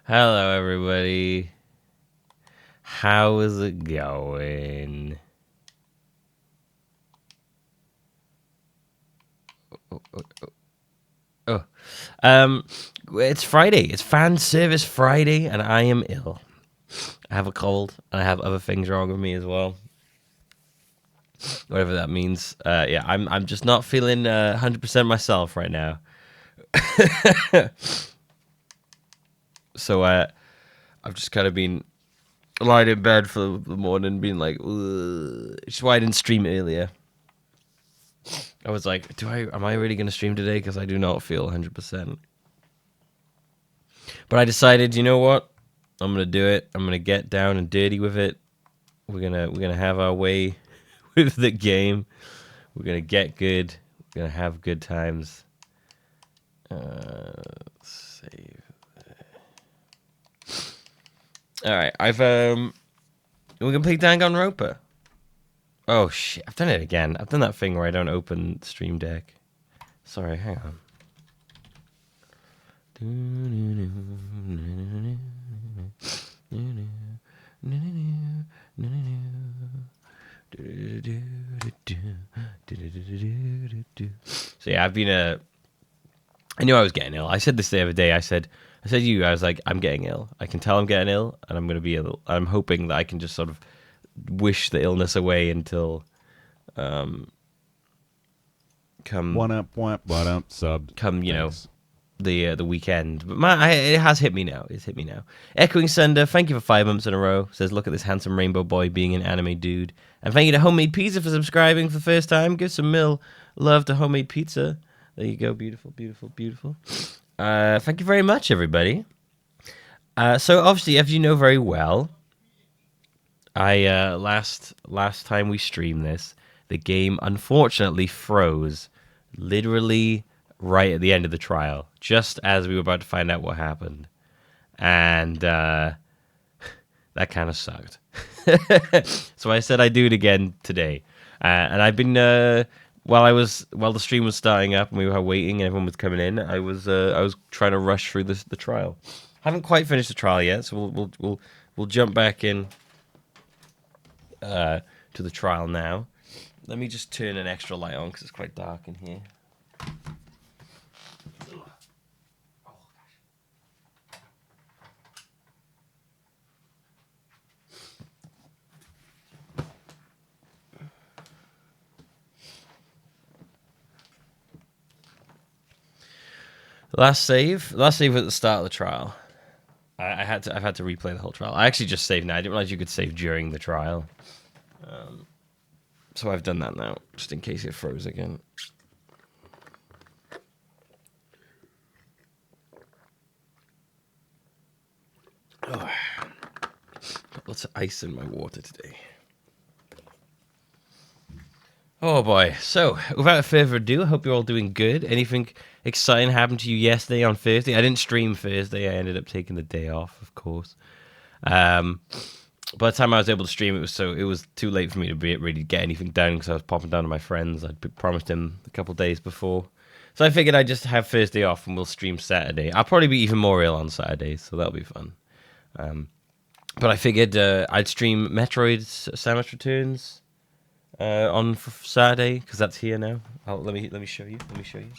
Hello, everybody. How is it going? Oh, it's Friday. It's Fan Service Friday, and I am ill. I have a cold, and I have other things wrong with me as well. Whatever that means. Yeah, I'm just not feeling 100% myself right now. So I've just kind of been lying in bed for the morning, being like, ugh. Which is why I didn't stream earlier. I was like, am I really going to stream today? Because I do not feel 100%. But I decided, you know what? I'm going to do it. I'm going to get down and dirty with it. We're going to have our way with the game. We're going to get good. We're going to have good times. Save. All right. We're going to play Danganronpa. Oh, shit. I've done it again. I've done that thing where I don't open Stream Deck. Sorry, hang on. So yeah, I knew I was getting ill. I said this the other day. I said to you, I was like, I'm getting ill. I can tell I'm getting ill, and I'm going to be ill. I'm hoping that I can just sort of wish the illness away until come sub. Come, you know, the weekend. But it has hit me now. It's hit me now. Echoing Sender, thank you for 5 months in a row. Says, look at this handsome rainbow boy being an anime dude. And thank you to Homemade Pizza for subscribing for the first time. Give some love to Homemade Pizza. There you go. Beautiful, beautiful, beautiful. Thank you very much, everybody. So obviously, as you know very well, I last time we streamed this, the game unfortunately froze, literally right at the end of the trial, just as we were about to find out what happened, and that kind of sucked. So I said I'd do it again today, and I've been while the stream was starting up and we were waiting and everyone was coming in, I was trying to rush through the trial. Haven't quite finished the trial yet, so we'll jump back in to the trial now. Let me just turn an extra light on because it's quite dark in here. Last save was at the start of the trial. I've had to replay the whole trial. I actually just saved now. I didn't realize you could save during the trial. So I've done that now, just in case it froze again. Oh. Got lots of ice in my water today. Oh boy. So, without further ado, I hope you're all doing good. Anything exciting happened to you yesterday on Thursday? I didn't stream Thursday. I ended up taking the day off, of course. By the time I was able to stream, it was too late for me to really get anything done because I was popping down to my friends. I'd promised him a couple of days before. So I figured I'd just have Thursday off and we'll stream Saturday. I'll probably be even more ill on Saturday, so that'll be fun. But I figured I'd stream Metroid Samus Returns on Saturday because that's here now. Let me show you. Let me show you.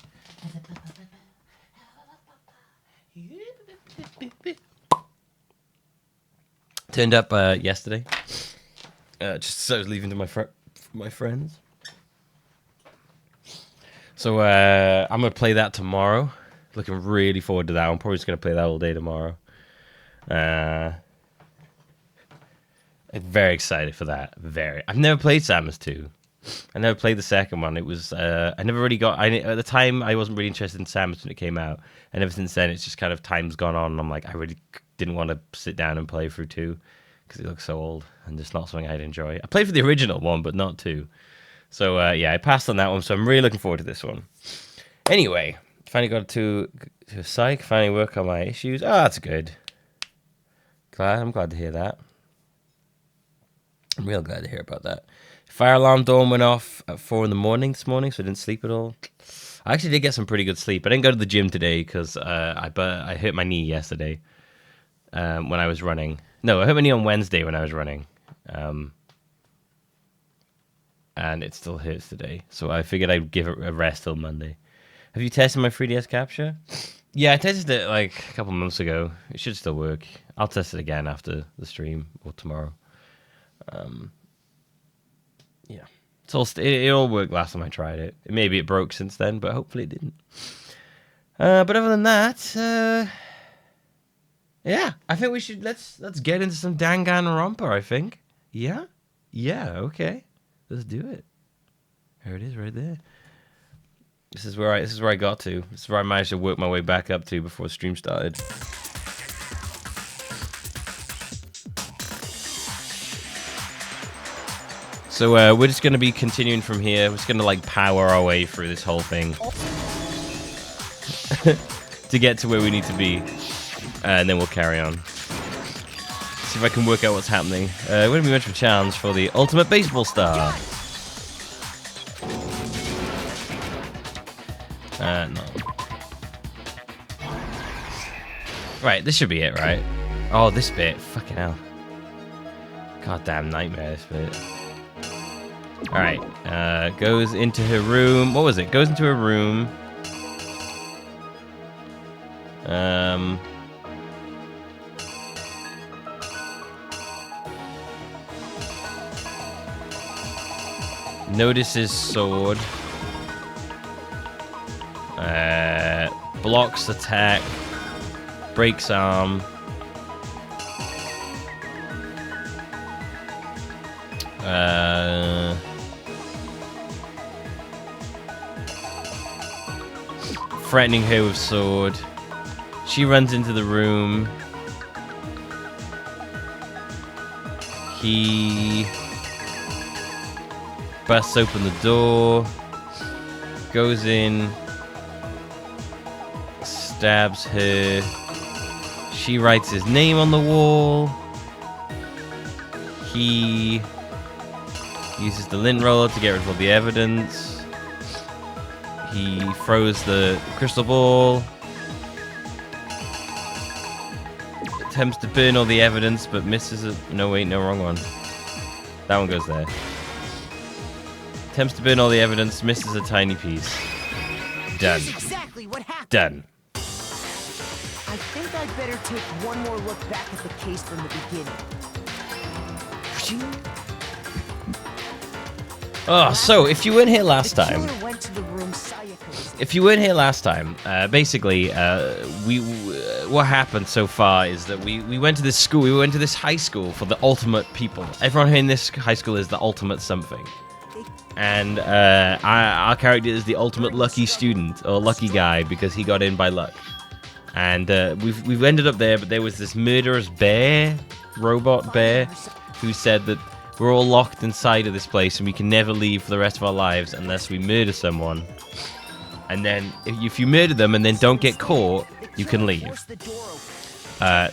Turned up yesterday. Just as I was leaving to my friends. So I'm gonna play that tomorrow. Looking really forward to that. I'm probably just gonna play that all day tomorrow. I'm very excited for that. I've never played Samus 2. I never played the second one. It was I never really got. At the time, I wasn't really interested in Samus when it came out, and ever since then, it's just kind of time's gone on. And I'm like, I really didn't want to sit down and play through 2 because it looks so old and just not something I'd enjoy. I played for the original one, but not 2. So yeah, I passed on that one. So I'm really looking forward to this one. Anyway, finally got to psych. Finally work on my issues. Oh, that's good. I'm glad to hear that. I'm real glad to hear about that. Fire alarm door went off at 4 a.m. this morning, so I didn't sleep at all. I actually did get some pretty good sleep. I didn't go to the gym today because I hurt my knee yesterday when I was running. No, I hurt my knee on Wednesday when I was running. And it still hurts today. So I figured I'd give it a rest till Monday. Have you tested my 3DS capture? Yeah, I tested it like a couple months ago. It should still work. I'll test it again after the stream or tomorrow. Yeah. It all worked last time I tried it. Maybe it broke since then, but hopefully it didn't. But other than that, yeah, I think we should let's get into some Danganronpa, I think. Yeah? Yeah, okay. Let's do it. There it is right there. This is where I got to. This is where I managed to work my way back up to before the stream started. So we're just going to be continuing from here. We're just going to like power our way through this whole thing to get to where we need to be, and then we'll carry on. See if I can work out what's happening. We're going to be much of a challenge for the ultimate baseball star. No. Right, this should be it, right? Oh, this bit. Fucking hell. Goddamn nightmare, this bit. Alright, goes into her room. What was it? Goes into her room. Notices sword. Blocks attack. Breaks arm. Threatening her with sword. She runs into the room. He busts open the door. Goes in. Stabs her. She writes his name on the wall. He uses the lint roller to get rid of all the evidence. He throws the crystal ball. Attempts to burn all the evidence, but misses it. No, wait, no, wrong one. That one goes there. Attempts to burn all the evidence, misses a tiny piece. Done. Here's exactly what happened. Done. I think I'd better take one more look back at the case from the beginning. Oh, so if you weren't here last The time, killer went to the room Sayaka was in. if you weren't here last time, basically, what happened so far is that we went to this school, we went to this high school for the ultimate people. Everyone here in this high school is the ultimate something. And our character is the ultimate lucky student, or lucky guy, because he got in by luck. And we've ended up there, but there was this murderous bear, robot bear, who said that we're all locked inside of this place and we can never leave for the rest of our lives unless we murder someone. And then if you murder them and then don't get caught, you can leave.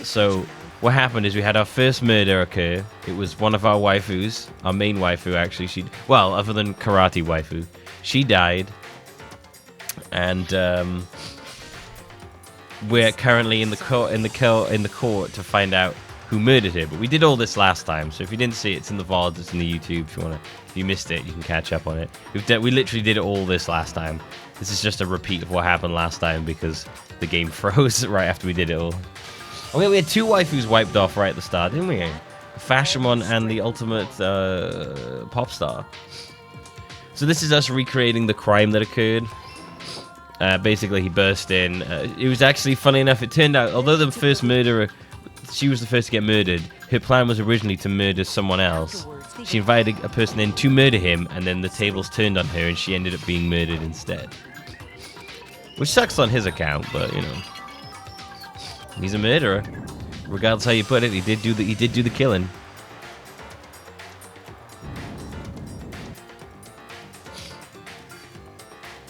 So what happened is we had our first murder occur. It was one of our waifus, our main waifu actually. Well, other than karate waifu, she died. And we're currently in the court to find out who murdered her. But we did all this last time, so if you didn't see it, it's in the VOD, it's in the YouTube. If you missed it, you can catch up on it. We literally did all this last time. This is just a repeat of what happened last time because the game froze right after we did it all. Okay, we had two waifus wiped off right at the start, didn't we? The fashion one and the ultimate pop star. So this is us recreating the crime that occurred. Basically, he burst in. It was actually, funny enough, it turned out, although the first murderer, she was the first to get murdered, her plan was originally to murder someone else. She invited a person in to murder him, and then the tables turned on her, and she ended up being murdered instead. Which sucks on his account, but, you know. He's a murderer. Regardless how you put it, he did do the killing.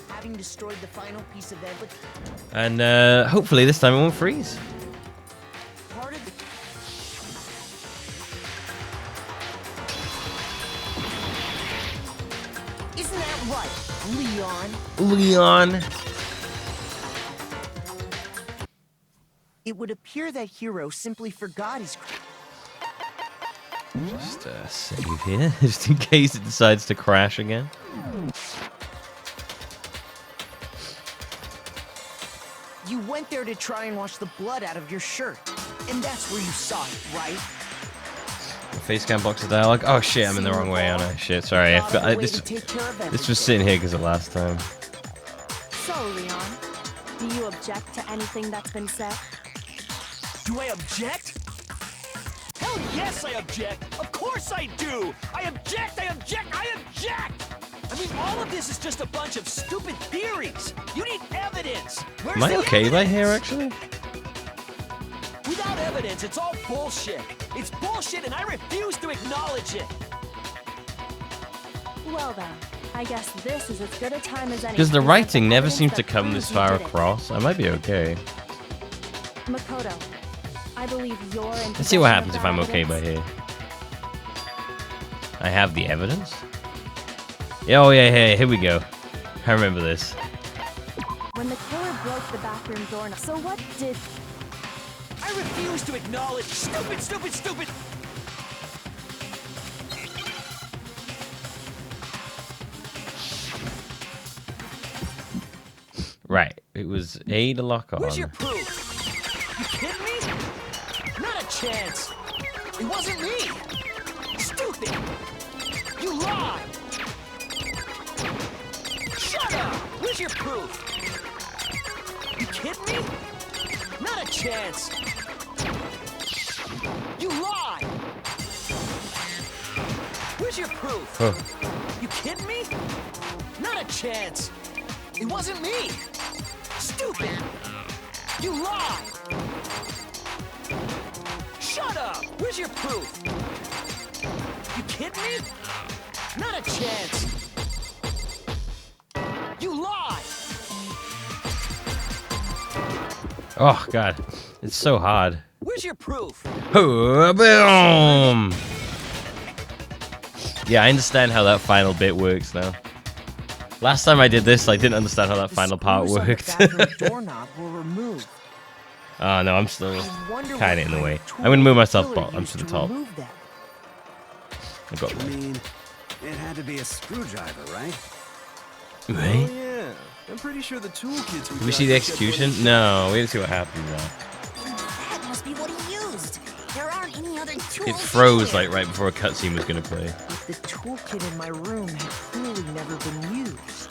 Having destroyed the final piece of evidence. And hopefully this time it won't freeze. Part of the... Isn't that right, Leon? Leon. It would appear that Hero simply forgot his... Just save here, just in case it decides to crash again. You went there to try and wash the blood out of your shirt. And that's where you saw it, right? Facecam box of dialogue. Oh shit, I'm in the wrong way, aren't I? Shit, sorry. This was sitting here because of last time. So, Leon, do you object to anything that's been said? Do I object? Hell yes, I object! Of course I do! I object! I object! I object! I mean, all of this is just a bunch of stupid theories! You need evidence! Where's Am I the okay by evidence? here, actually? Without evidence, it's all bullshit! It's bullshit and I refuse to acknowledge it! Well then, I guess this is as good a time as any. Because the to present writing never evidence seems to that come proves this you far did it. across. I might be okay. Makoto, I believe you're in. Let's see what possession happens of if I'm that okay by evidence. here. I have the evidence? Yeah, oh yeah, here we go. I remember this. When the killer broke the bathroom door, so what did? I refuse to acknowledge stupid, stupid, stupid! Right, it was A to lock on. Where's your proof? You kidding me? Not a chance! It wasn't me! Stupid! You lied! Shut up! Where's your proof? You kidding me? Not a chance! You lied! Where's your proof? Oh. You kidding me? Not a chance! It wasn't me! Stupid! You lied! Shut up! Where's your proof? You kidding me? Not a chance! You lied! Oh god, it's so hard. Where's your proof? Oh, boom! Yeah, I understand how that final bit works now. Last time I did this, I didn't understand how that The final part screws on worked. the bathroom doorknob were removed. Oh no, I'm still I wonder kind what of in the kind way. of I'm gonna move tool myself the killer up used to the to top. remove them. I got I one. mean, it had to be a screwdriver, right? Right? Yeah, I'm pretty sure the toolkits Did we see the execution? No, we didn't see what happened though. That must be what he used. There aren't any other tools. It froze here. like right before a cutscene was gonna play. But the toolkit in my room had clearly never been used.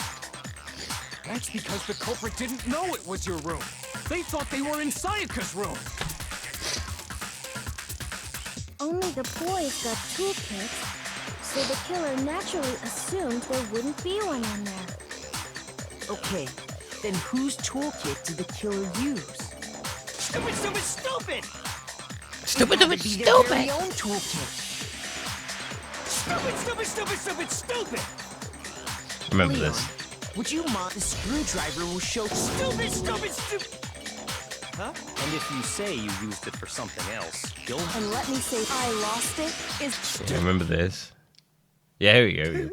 That's because the culprit didn't know it was your room. They thought they were in Sayaka's room. Only the boys got toolkits, so the killer naturally assumed there wouldn't be one in there. Okay, then whose toolkit did the killer use? Stupid, stupid, stupid! Stupid, It had to be their very own toolkit. Stupid, stupid, stupid, stupid, stupid! Remember Leon, this. would you mind the screwdriver will show Stupid, stupid, stupid! Huh? And if you say you used it for something else, you'll... And let me say, I lost it is Yeah, remember this. Yeah, here we go. Here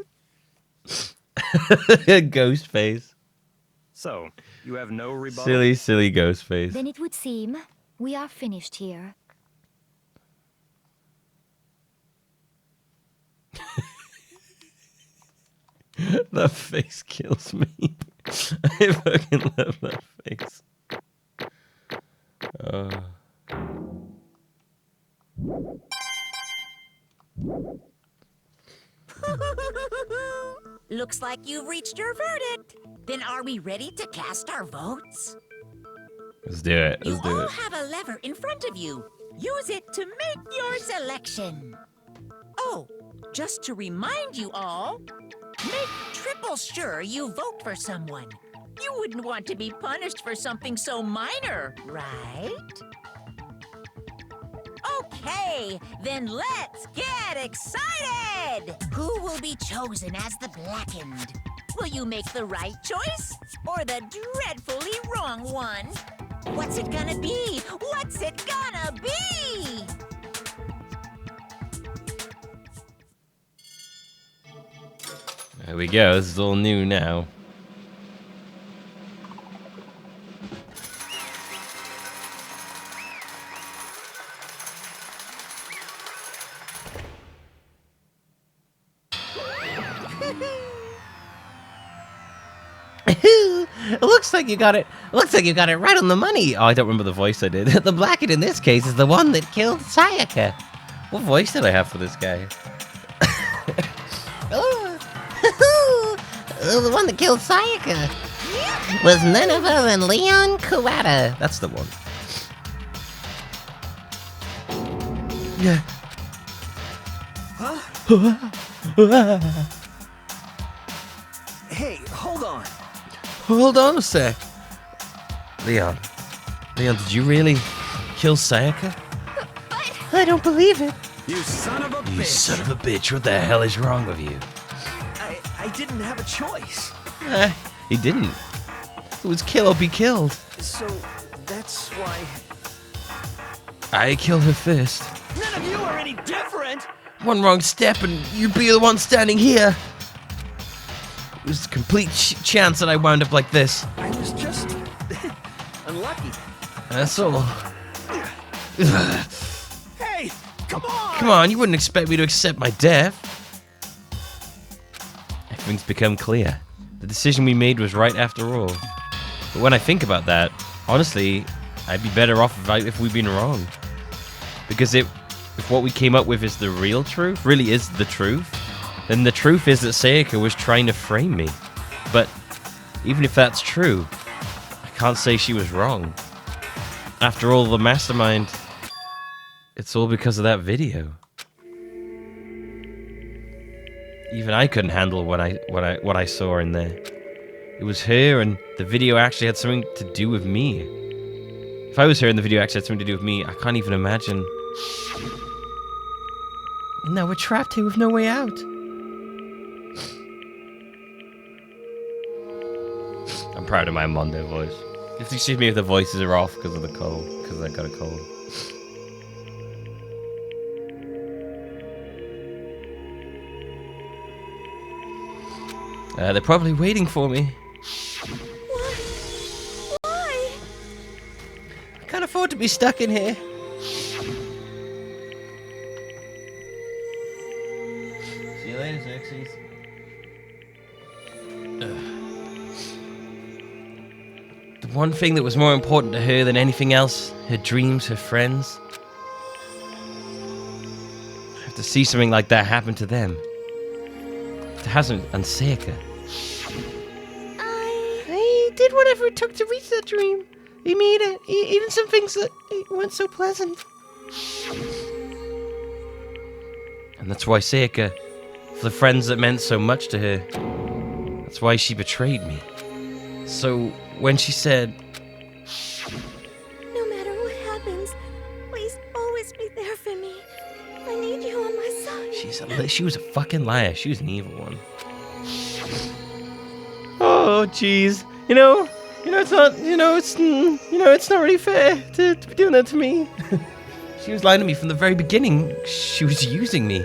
we go. Ghost face. So, you have no rebuttal? Silly, silly ghost face. Then it would seem we are finished here. That face kills me. I fucking love that face. Looks like you've reached your verdict. Then are we ready to cast our votes? Let's do it. You Let's do all it. have a lever in front of you. Use it to make your selection. Oh, just to remind you all, make triple sure you vote for someone. You wouldn't want to be punished for something so minor, right? Okay, then let's get excited! Who will be chosen as the Blackened? Will you make the right choice or the dreadfully wrong one? What's it gonna be? What's it gonna be? There we go. This is all new now. It looks like you got it. Looks like you got it right on the money. Oh, I don't remember the voice I did. The Blackhead in this case is the one that killed Sayaka. What voice did I have for this guy? The one that killed Sayaka was none other than Leon Kawada. That's the one. Yeah. Hey, hold on. Hold on a sec. Leon, did you really kill Sayaka? I don't believe it. You son of a bitch. You son of a bitch, what the hell is wrong with you? I didn't have a choice. He didn't. It was kill or be killed. So, that's why... I killed her first. None of you are any different! One wrong step and you'd be the one standing here. It was a complete chance that I wound up like this. I was just... unlucky. That's all. Hey, come on! Come on, you wouldn't expect me to accept my death. Everything's become clear. The decision we made was right after all. But when I think about that, honestly, I'd be better off if we'd been wrong. Because if what we came up with is the real truth, really is the truth, then the truth is that Sayaka was trying to frame me. But even if that's true, I can't say she was wrong. After all, the mastermind, it's all because of that video. Even I couldn't handle what I saw in there. It was her, and the video actually had something to do with me. If I was her and the video actually had something to do with me, I can't even imagine. And now we're trapped here with no way out. I'm proud of my Mondo voice. If you see me if the voices are off because of the cold, because I got a cold. They're probably waiting for me. Why? I can't afford to be stuck in here. See you later, Xerxes. The one thing that was more important to her than anything else, her dreams, her friends. I have to see something like that happen to them. It hasn't, and Sayaka. I did whatever it took to reach that dream. I made it, even some things that weren't so pleasant. And that's why Sayaka, for the friends that meant so much to her, that's why she betrayed me. So when she said, No matter what happens, please always be there for me. I need you on my side. she was a fucking liar. She was an evil one. Oh, jeez. It's not really fair to be doing that to me. She was lying to me from the very beginning. She was using me.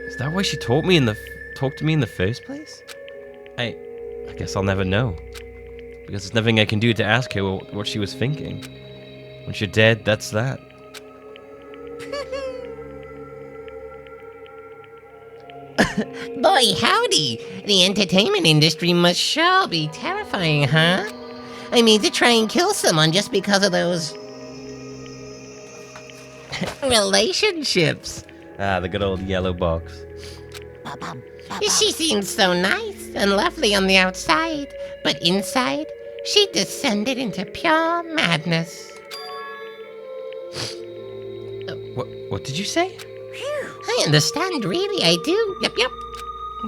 Is that why she talked to me in the first place? I guess I'll never know. Because there's nothing I can do to ask her what she was thinking. Once you're dead, that's that. Boy, howdy! The entertainment industry must sure be terrifying, huh? I mean, to try and kill someone just because of those... relationships. Ah, the good old yellow box. She seems so nice and lovely on the outside, but inside, she descended into pure madness. What did you say? I understand, really, I do. Yep.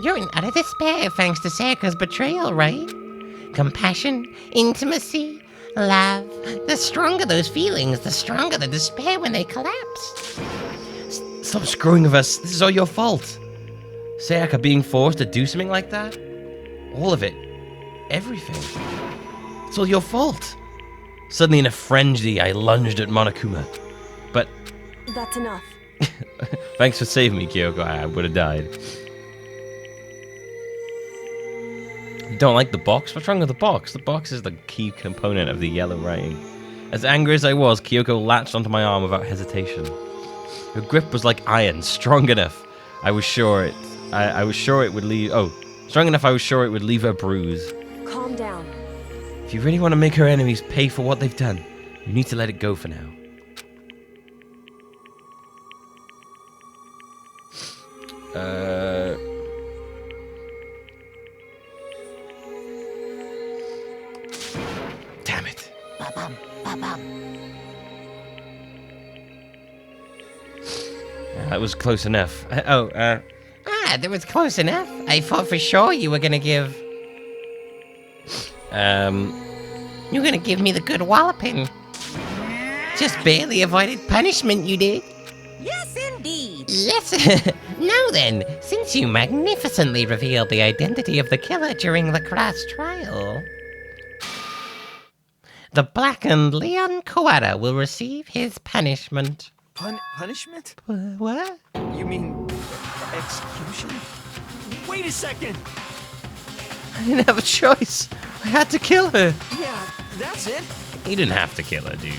You're in utter despair thanks to Sayaka's betrayal, right? Compassion, intimacy, love. The stronger those feelings, the stronger the despair when they collapse. Stop screwing with us. This is all your fault. Sayaka being forced to do something like that? All of it. Everything. It's all your fault. Suddenly in a frenzy, I lunged at Monokuma. But... That's enough. Thanks for saving me, Kyoko. I would have died. You don't like the box? What's wrong with the box? The box is the key component of the yellow writing. As angry as I was, Kyoko latched onto my arm without hesitation. Her grip was like iron, strong enough. I was sure it would leave... Oh, strong enough I was sure it would leave her bruised. Calm If you really want to make her enemies pay for what they've done, you need to let it go for now. Damn it. Ba-bum, ba-bum. That was close enough. That was close enough. I thought for sure you were gonna give... You're gonna give me the good walloping. Just barely avoided punishment, you did. Yes, indeed. Yes. Now then, since you magnificently revealed the identity of the killer during the class trial, the blackened Leon Coata will receive his punishment. Punishment? What? You mean execution? Wait a second! I didn't have a choice. I had to kill her. Yeah, that's it. You didn't have to kill her, dude.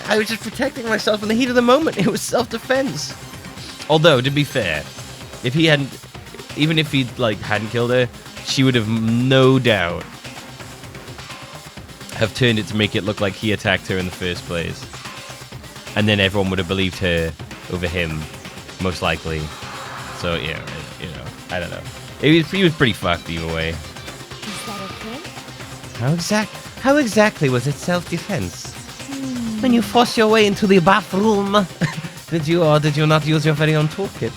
I was just protecting myself in the heat of the moment. It was self-defense. Although, to be fair, if he hadn't, even if he hadn't killed her, she would have no doubt have turned it to make it look like he attacked her in the first place, and then everyone would have believed her over him, most likely. So yeah, I don't know. He was pretty fucked either way. Is that okay? How exactly was it self-defense? When you forced your way into the bathroom, did you or did you not use your very own toolkit?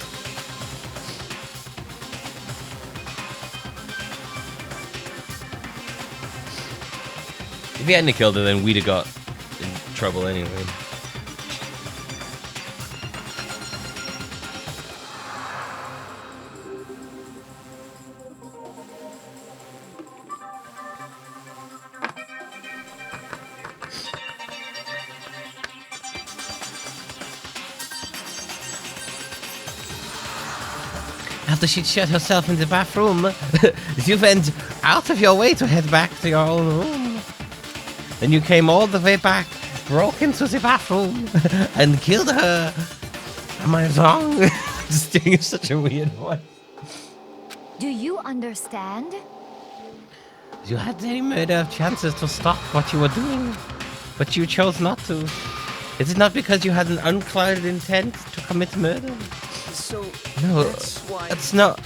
If he hadn't killed her, then we'd have got in trouble anyway. After she'd shut herself in the bathroom, you went out of your way to head back to your own room. Then you came all the way back, broke into the bathroom, and killed her. Am I wrong? Just doing such a weird voice. Do you understand? You had any murder of chances to stop what you were doing, but you chose not to. Is it not because you had an unclouded intent to commit murder? So, No, that's why... that's not...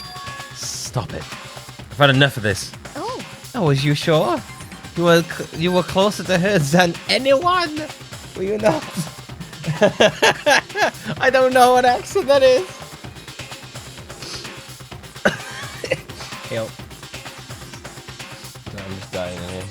Stop it. I've had enough of this. Oh, Oh, was you sure? You were closer to her than anyone. Were you not? I don't know what accent that is. Help. I'm just dying in here.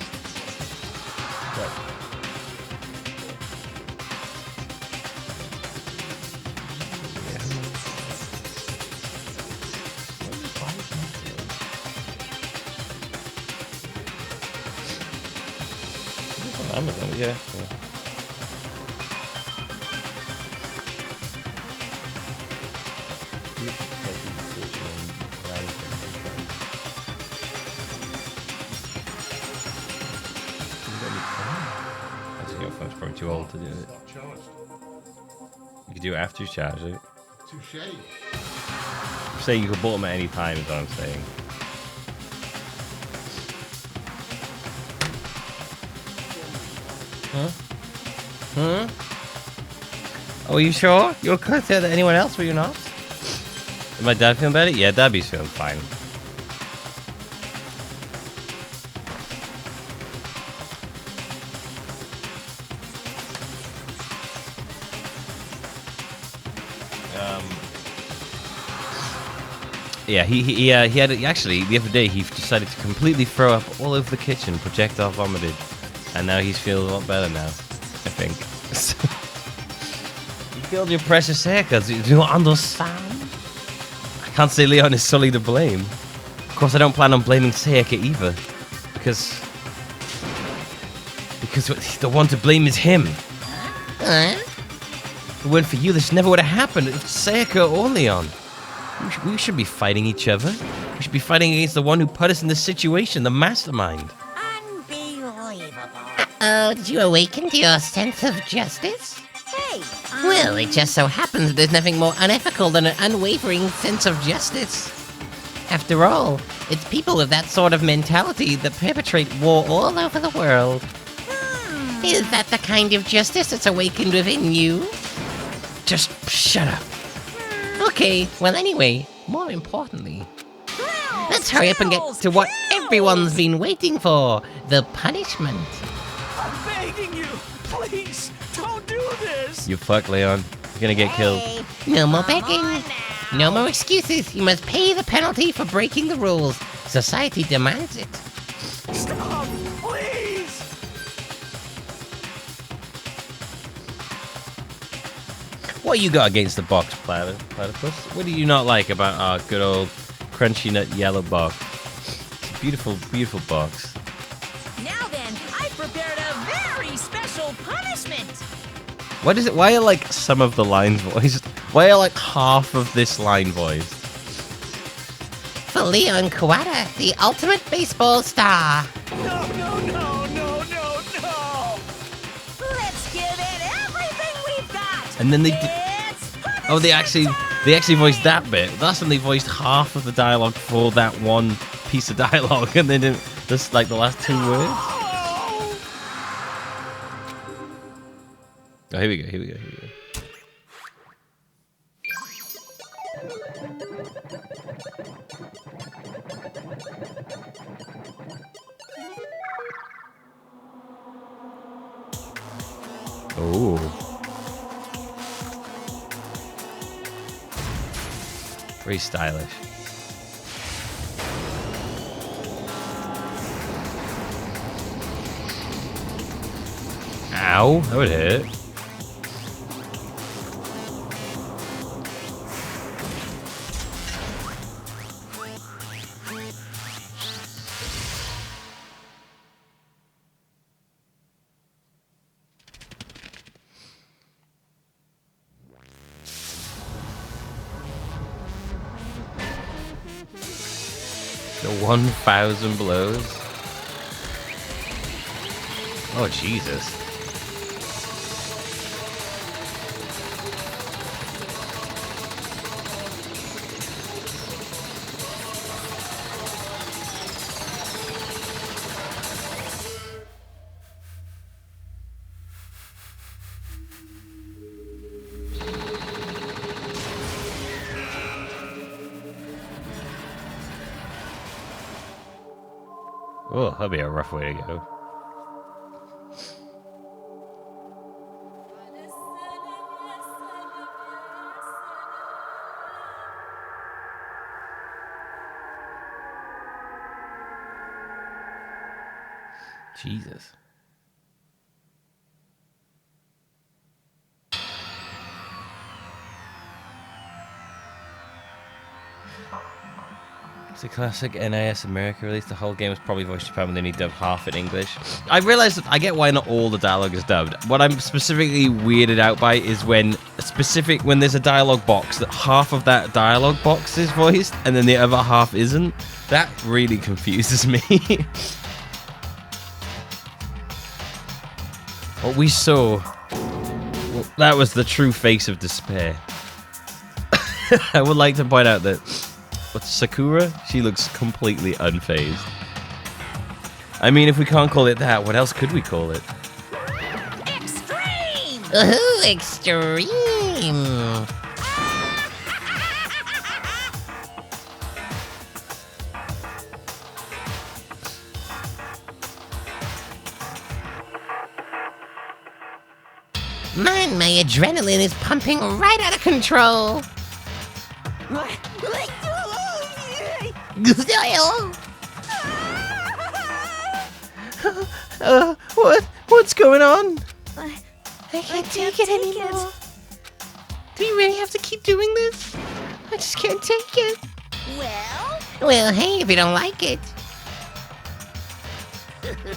Amazon, yeah. Actually, your phone's probably too old to do it. You can do it after you charge it. Touche. I'm saying you can bought them at any time, is what I'm saying. Huh? Oh, are you sure? You were closer than anyone else, were you not? Is my dad feeling better? Yeah, Dabby's feeling fine. Yeah, he had actually the other day he decided to completely throw up all over the kitchen, projectile vomited, and now he's feeling a lot better now, I think. You killed your precious haircuts. Do you understand? I can't say Leon is solely to blame. Of course, I don't plan on blaming Sayaka either, because the one to blame is him. If it weren't for you, this never would have happened. If Sayaka or Leon. We should be fighting each other. We should be fighting against the one who put us in this situation, the mastermind. Unbelievable. Did you awaken to your sense of justice? Hey, Well, it just so happens there's nothing more unethical than an unwavering sense of justice. After all, it's people with that sort of mentality that perpetrate war all over the world. Is that the kind of justice that's awakened within you? Just shut up. Okay, well anyway, more importantly, let's hurry up and get to what everyone's been waiting for, the punishment. I'm begging you, please, don't do this. You fuck, Leon. You're gonna get killed. No more begging. No more excuses. You must pay the penalty for breaking the rules. Society demands it. Stop, please. What you got against the box, Platypus? What do you not like about our good old crunchy nut yellow box? It's a beautiful, beautiful box. Now then, I prepared a very special punishment. What is it? Why are like some of the lines voiced? Why are like half of this line voiced? For Leon Kawada, the ultimate baseball star. No. Let's give it everything we've got. And then they Oh, they actually voiced that bit. That's when they voiced half of the dialogue for that one piece of dialogue, and they didn't just like the last 2 words. Oh, here we go. Oh. Very stylish. Ow, that would hurt. The 1,000 blows. Oh, Jesus. Oh, that'd be a rough way to go. Jesus. It's a classic NIS America release. The whole game was probably voiced in Japan when they need dubbed half in English. I realize that I get why not all the dialogue is dubbed. What I'm specifically weirded out by is when there's a dialogue box that half of that dialogue box is voiced and then the other half isn't. That really confuses me. What we saw, well, that was the true face of despair. I would like to point out that Sakura, she looks completely unfazed. I mean, if we can't call it that, what else could we call it? Extreme! Ooh, extreme! Man, my adrenaline is pumping right out of control. What's going on? I can't take it anymore. Do you really have to keep doing this? I just can't take it. Well, hey, if you don't like it.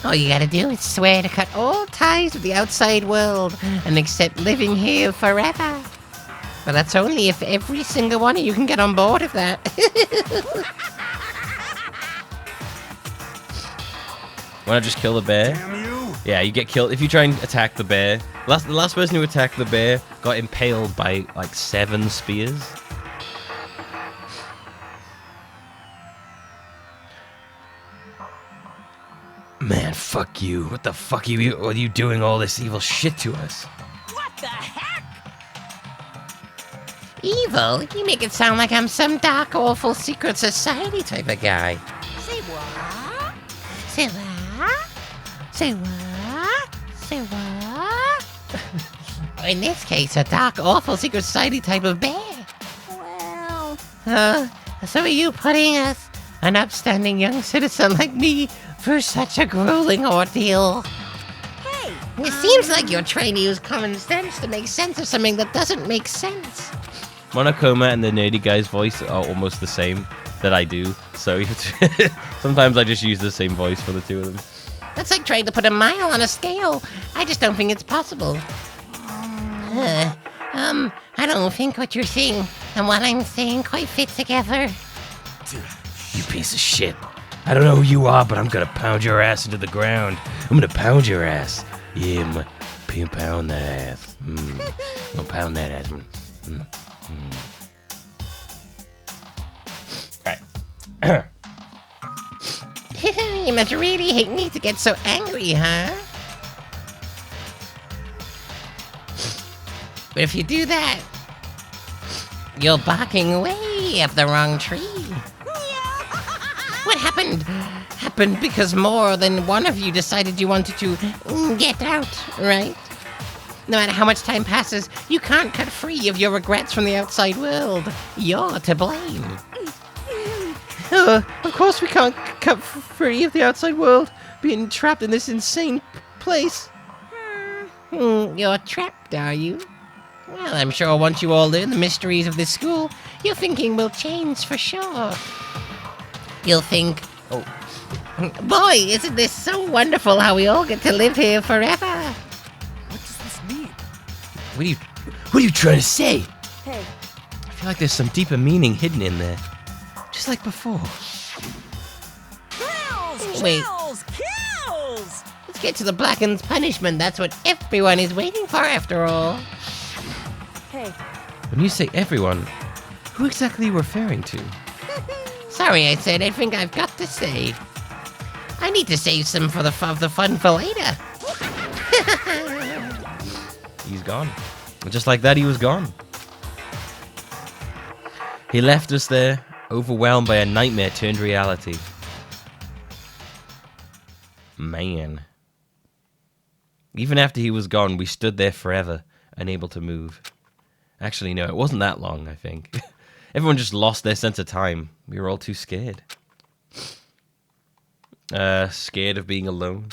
All you gotta do is swear to cut all ties with the outside world and accept living here forever. But that's only if every single one of you can get on board with that. Wanna just kill the bear? Damn you! Yeah, you get killed if you try and attack the bear. The last person who attacked the bear got impaled by like 7 spears. Fuck you. What the fuck are you doing all this evil shit to us? What the heck? Evil? You make it sound like I'm some dark, awful secret society type of guy. Say what? Say what? Say what? Say what? In this case, a dark, awful secret society type of bear. Well, So are you putting us, an upstanding young citizen like me, through such a grueling ordeal? Hey, It seems like you're trying to use common sense to make sense of something that doesn't make sense. Monokoma and the nerdy guy's voice are almost the same that I do, so sometimes I just use the same voice for the two of them. That's like trying to put a mile on a scale. I just don't think it's possible. I don't think what you're saying and what I'm saying quite fit together. You piece of shit. I don't know who you are, but I'm gonna pound your ass into the ground. I'm gonna pound your ass. Yeah, I'm gonna pound that ass. I'm gonna pound that ass. Alright. You must really hate me to get so angry, huh? But if you do that, you're barking way up the wrong tree. What happened? Happened because more than one of you decided you wanted to get out, right? No matter how much time passes, you can't cut free of your regrets from the outside world. You're to blame. Of course we can't cut free of the outside world, being trapped in this insane place. You're trapped, are you? Well, I'm sure once you all learn the mysteries of this school, your thinking will change for sure. You'll think, oh, boy, isn't this so wonderful how we all get to live here forever? What does this mean? What are you trying to say? Hey, I feel like there's some deeper meaning hidden in there. Just like before. kills, Wait. kills, kills! Let's get to the Blackened's punishment. That's what everyone is waiting for, after all. hey, When you say everyone, who exactly are you referring to? Sorry, I said I think I've got to say. I need to save some for the fun for later. He's gone. Just like that, he was gone. He left us there, overwhelmed by a nightmare turned reality. Man. Even after he was gone, we stood there forever, unable to move. Actually, no, it wasn't that long, I think. Everyone just lost their sense of time. We were all too scared. Scared of being alone.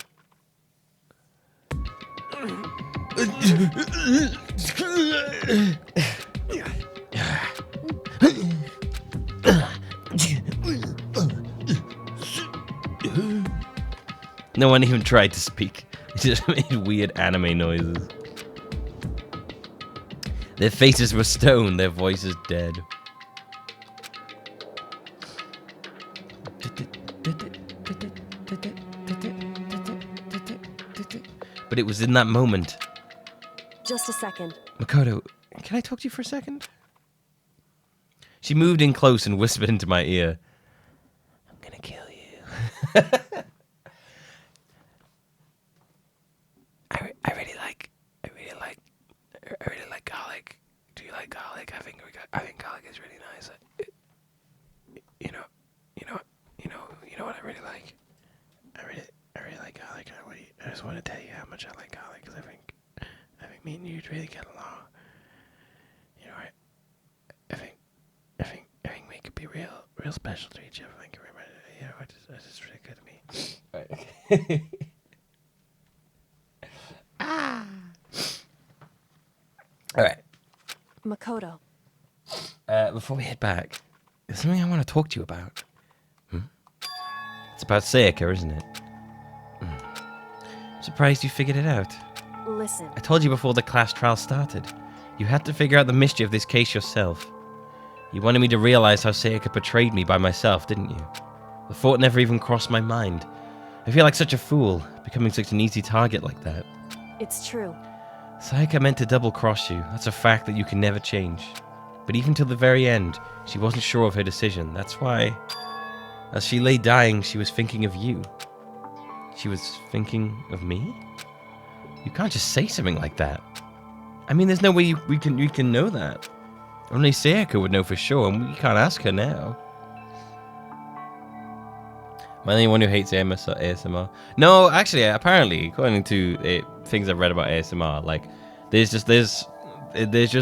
No one even tried to speak. They just made weird anime noises. Their faces were stone, their voices dead. But it was in that moment. just a second. Makoto, can I talk to you for a second? She moved in close and whispered into my ear, I'm gonna kill you. I really like garlic. Do you like garlic? I think garlic is really nice. You know what I really like. I really like garlic. I just want to tell you how much I like garlic because I think me and you'd really get along. You know, I think we could be real special to each other. Thank you very much. You know, it's just really good to me. Right. All right. Makoto. Before we head back, there's something I want to talk to you about. It's about Sayaka, isn't it? I'm surprised you figured it out. Listen. I told you before the class trial started. You had to figure out the mystery of this case yourself. You wanted me to realize how Sayaka betrayed me by myself, didn't you? The thought never even crossed my mind. I feel like such a fool, becoming such an easy target like that. It's true. Sayaka meant to double-cross you. That's a fact that you can never change. But even till the very end, she wasn't sure of her decision. That's why, as she lay dying, she was thinking of you. She was thinking of me? You can't just say something like that. I mean, there's no way we can know that. Only Sayaka would know for sure, and we can't ask her now. Am I the only one who hates ASMR? No, actually, apparently, according to things I've read about ASMR, like, there's just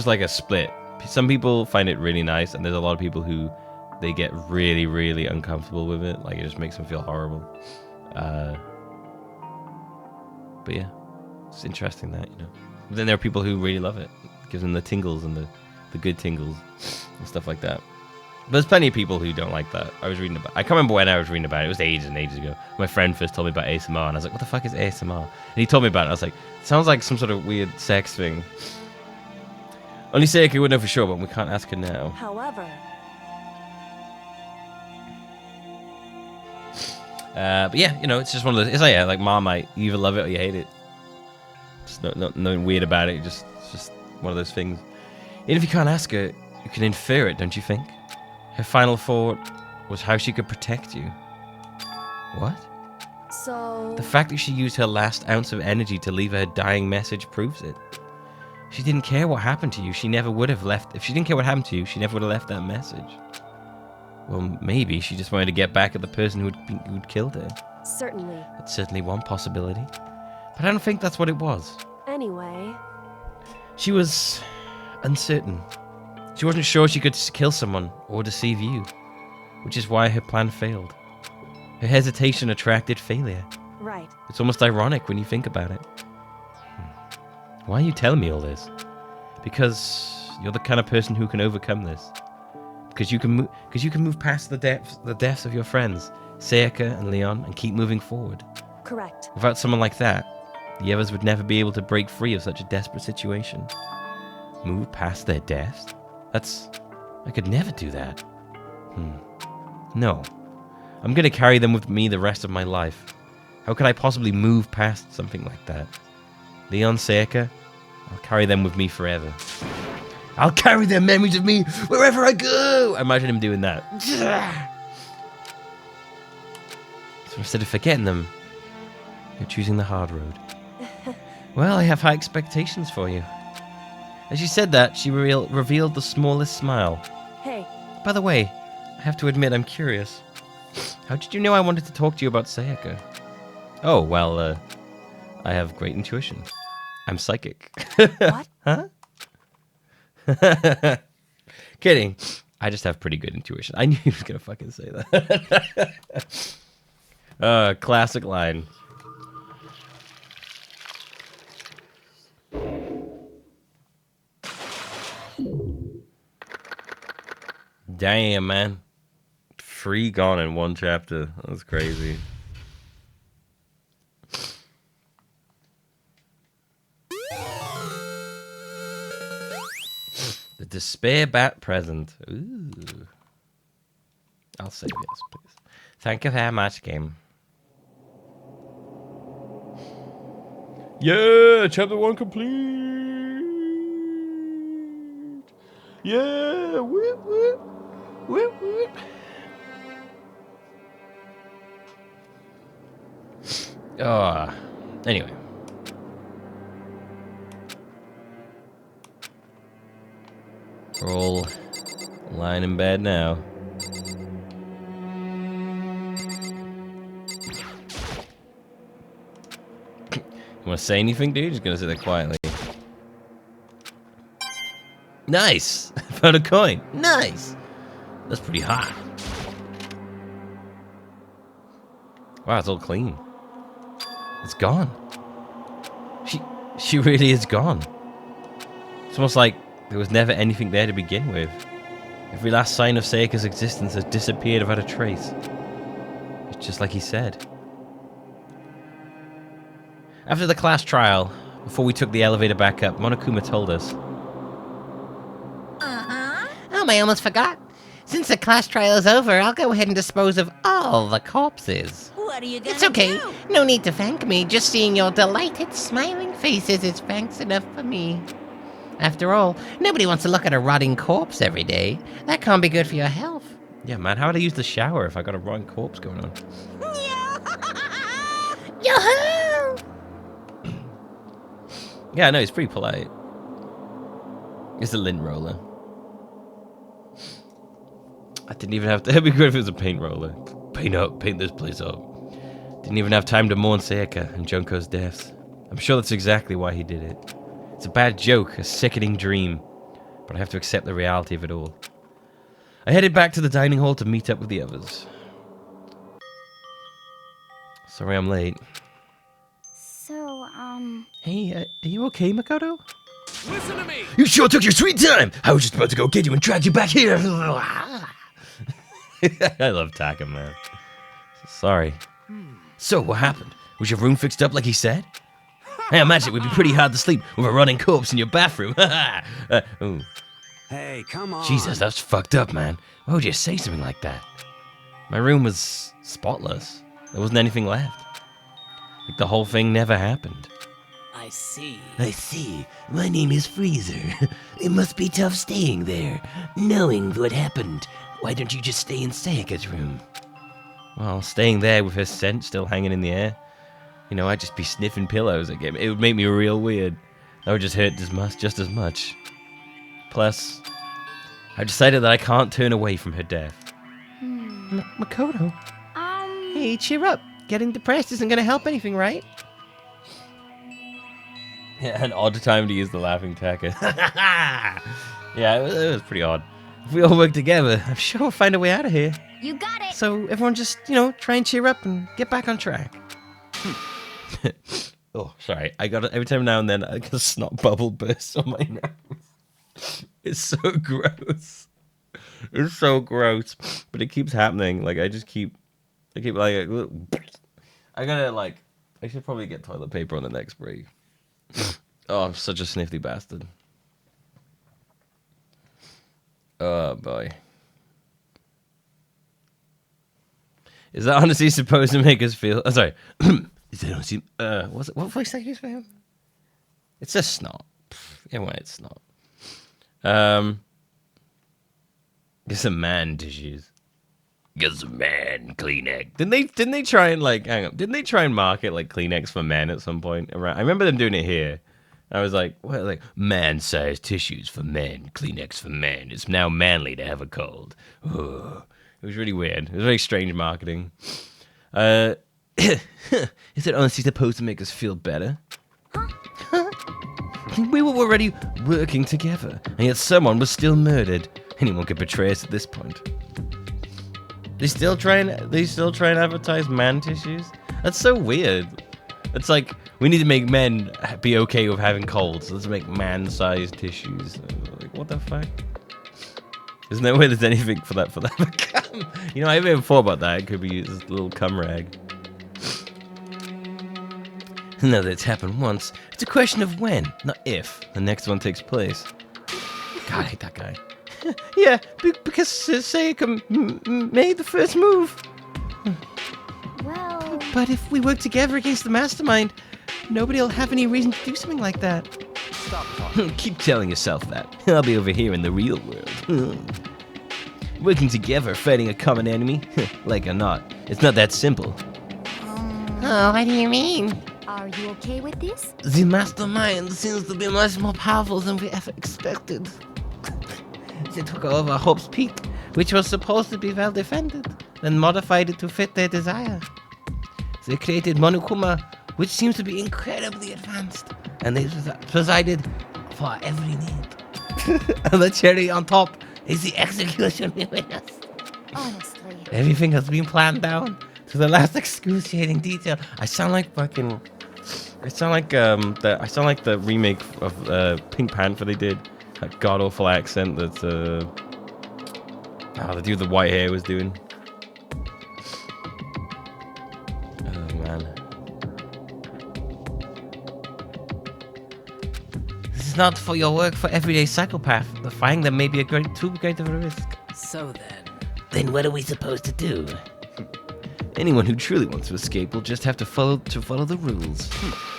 like a split. Some people find it really nice, and there's a lot of people who they get really, really uncomfortable with it. Like, it just makes them feel horrible. But yeah, it's interesting that, you know. But then there are people who really love it. It gives them the tingles and the good tingles and stuff like that. But there's plenty of people who don't like that. I can't remember when I was reading about it. It was ages and ages ago. My friend first told me about ASMR, and I was like, what the fuck is ASMR? And he told me about it. I was like, it sounds like some sort of weird sex thing. Only Sayaka would know for sure, but we can't ask her now. However... but yeah, you know, it's just one of those. It's like, yeah, like Marmite. You either love it or you hate it. It's nothing weird about it. It's just one of those things. Even if you can't ask her, you can infer it, don't you think? Her final thought was how she could protect you. What? So... The fact that she used her last ounce of energy to leave her dying message proves it. She didn't care what happened to you. She never would have left. If she didn't care what happened to you, she never would have left that message. Well, maybe she just wanted to get back at the person who'd killed her. Certainly. That's certainly one possibility. But I don't think that's what it was. Anyway... She was uncertain. She wasn't sure she could kill someone or deceive you, which is why her plan failed. Her hesitation attracted failure. Right. It's almost ironic when you think about it. Why are you telling me all this? Because you're the kind of person who can overcome this. Because you can move past the deaths of your friends, Sayaka and Leon, and keep moving forward. Correct. Without someone like that, the others would never be able to break free of such a desperate situation. Move past their deaths? I could never do that. No. I'm gonna carry them with me the rest of my life. How could I possibly move past something like that? Leon, Sayaka, I'll carry them with me forever. I'll carry their memories of me wherever I go! Imagine him doing that. So instead of forgetting them, you're choosing the hard road. Well, I have high expectations for you. As she said that, she revealed the smallest smile. Hey. By the way, I have to admit I'm curious. How did you know I wanted to talk to you about Sayaka? Oh, well, I have great intuition. I'm psychic. What? Huh? Kidding. I just have pretty good intuition. I knew he was gonna fucking say that. Classic line. Damn, man. 3 gone in 1 chapter. That's crazy. The Despair Bat present. Ooh. I'll say yes, please. Thank you very much, game. Yeah, chapter 1 complete. Yeah, whoop, whoop. Whoop, whoop. Anyway. We're all lying in bed now. You want to say anything, dude? Just gonna sit there quietly. Nice! Found a coin. Nice! That's pretty hot. Wow, it's all clean. It's gone. She really is gone. It's almost like there was never anything there to begin with. Every last sign of Sayaka's existence has disappeared without a trace. It's just like he said. After the class trial, before we took the elevator back up, Monokuma told us. Oh, I almost forgot. Since the class trial is over, I'll go ahead and dispose of all the corpses. What are you gonna It's okay. do? No need to thank me. Just seeing your delighted, smiling faces is thanks enough for me. After all, nobody wants to look at a rotting corpse every day. That can't be good for your health. Yeah, man, how would I use the shower if I got a rotting corpse going on? Yoo-hoo! Yeah, no, he's pretty polite. It's a lint roller. I didn't even have to. It'd be good if it was a paint roller. Paint this place up. Didn't even have time to mourn Sayaka and Junko's deaths. I'm sure that's exactly why he did it. It's a bad joke, a sickening dream, but I have to accept the reality of it all. I headed back to the dining hall to meet up with the others. Sorry I'm late. So, Hey, are you okay, Makoto? Listen to me! You sure took your sweet time! I was just about to go get you and drag you back here! I love Taka, man. Sorry. So, what happened? Was your room fixed up like he said? I imagine it would be pretty hard to sleep with a running corpse in your bathroom. Ooh. Hey, come on. Jesus, that's fucked up, man. Why would you say something like that? My room was spotless. There wasn't anything left. Like the whole thing never happened. I see. I see. My name is Freezer. It must be tough staying there, knowing what happened. Why don't you just stay in Sayaka's room? Well, staying there with her scent still hanging in the air. You know, I'd just be sniffing pillows again. It would make me real weird. That would just hurt just as much. Plus, I decided that I can't turn away from her death. Makoto. Hey, cheer up. Getting depressed isn't going to help anything, right? Yeah, an odd time to use the laughing Taka. Yeah, it was pretty odd. If we all work together, I'm sure we'll find a way out of here. you got it. So everyone just, try and cheer up and get back on track. Oh, sorry. I got it every time now and then. I get a snot bubble burst on my nose. It's so gross. It's so gross, but it keeps happening. Like I keep like I gotta like. I should probably get toilet paper on the next break. Oh, I'm such a snifty bastard. Oh boy. Is that honestly supposed to make us feel? Oh, sorry. Is that honestly? What voice did I use for him? It's a snot. Yeah, well, it's snot. Get some man tissues. Get some man Kleenex. Didn't they try and like hang on? Didn't they try and market like Kleenex for men at some point? I remember them doing it here. I was like, what? Like man-sized tissues for men, Kleenex for men. It's now manly to have a cold. Ugh. It was really weird. It was very strange marketing. Is it honestly supposed to make us feel better? Huh? We were already working together, and yet someone was still murdered. Anyone could betray us at this point. They still try and advertise man tissues? That's so weird. It's like, we need to make men be okay with having colds. Let's make man-sized tissues. Like, what the fuck? Isn't there way there's anything for that cum? I haven't even thought about that. It could be used as a little cum rag. Now that it's happened once, it's a question of when, not if, the next one takes place. God, I hate that guy. Yeah, because Sayaka made the first move. Well, But if we work together against the mastermind, nobody will have any reason to do something like that. Stop talking. Keep telling yourself that. I'll be over here in the real world. Working together, fighting a common enemy? Like or not, it's not that simple. Oh, what do you mean? are you okay with this? The mastermind seems to be much more powerful than we ever expected. They took over Hope's Peak, which was supposed to be well defended, then modified it to fit their desire. They created Monokuma, which seems to be incredibly advanced, and they presided for every need. And the cherry on top is the execution we witnessed. Honestly. Everything has been planned down to the last excruciating detail. I sound like fucking. I sound like the remake of Pink Panther they did. That god awful accent that the dude with the white hair was doing. Oh man. This is not for your work for everyday psychopath. Defying them may be too great of a risk. So then. Then what are we supposed to do? Anyone who truly wants to escape will just have to follow the rules.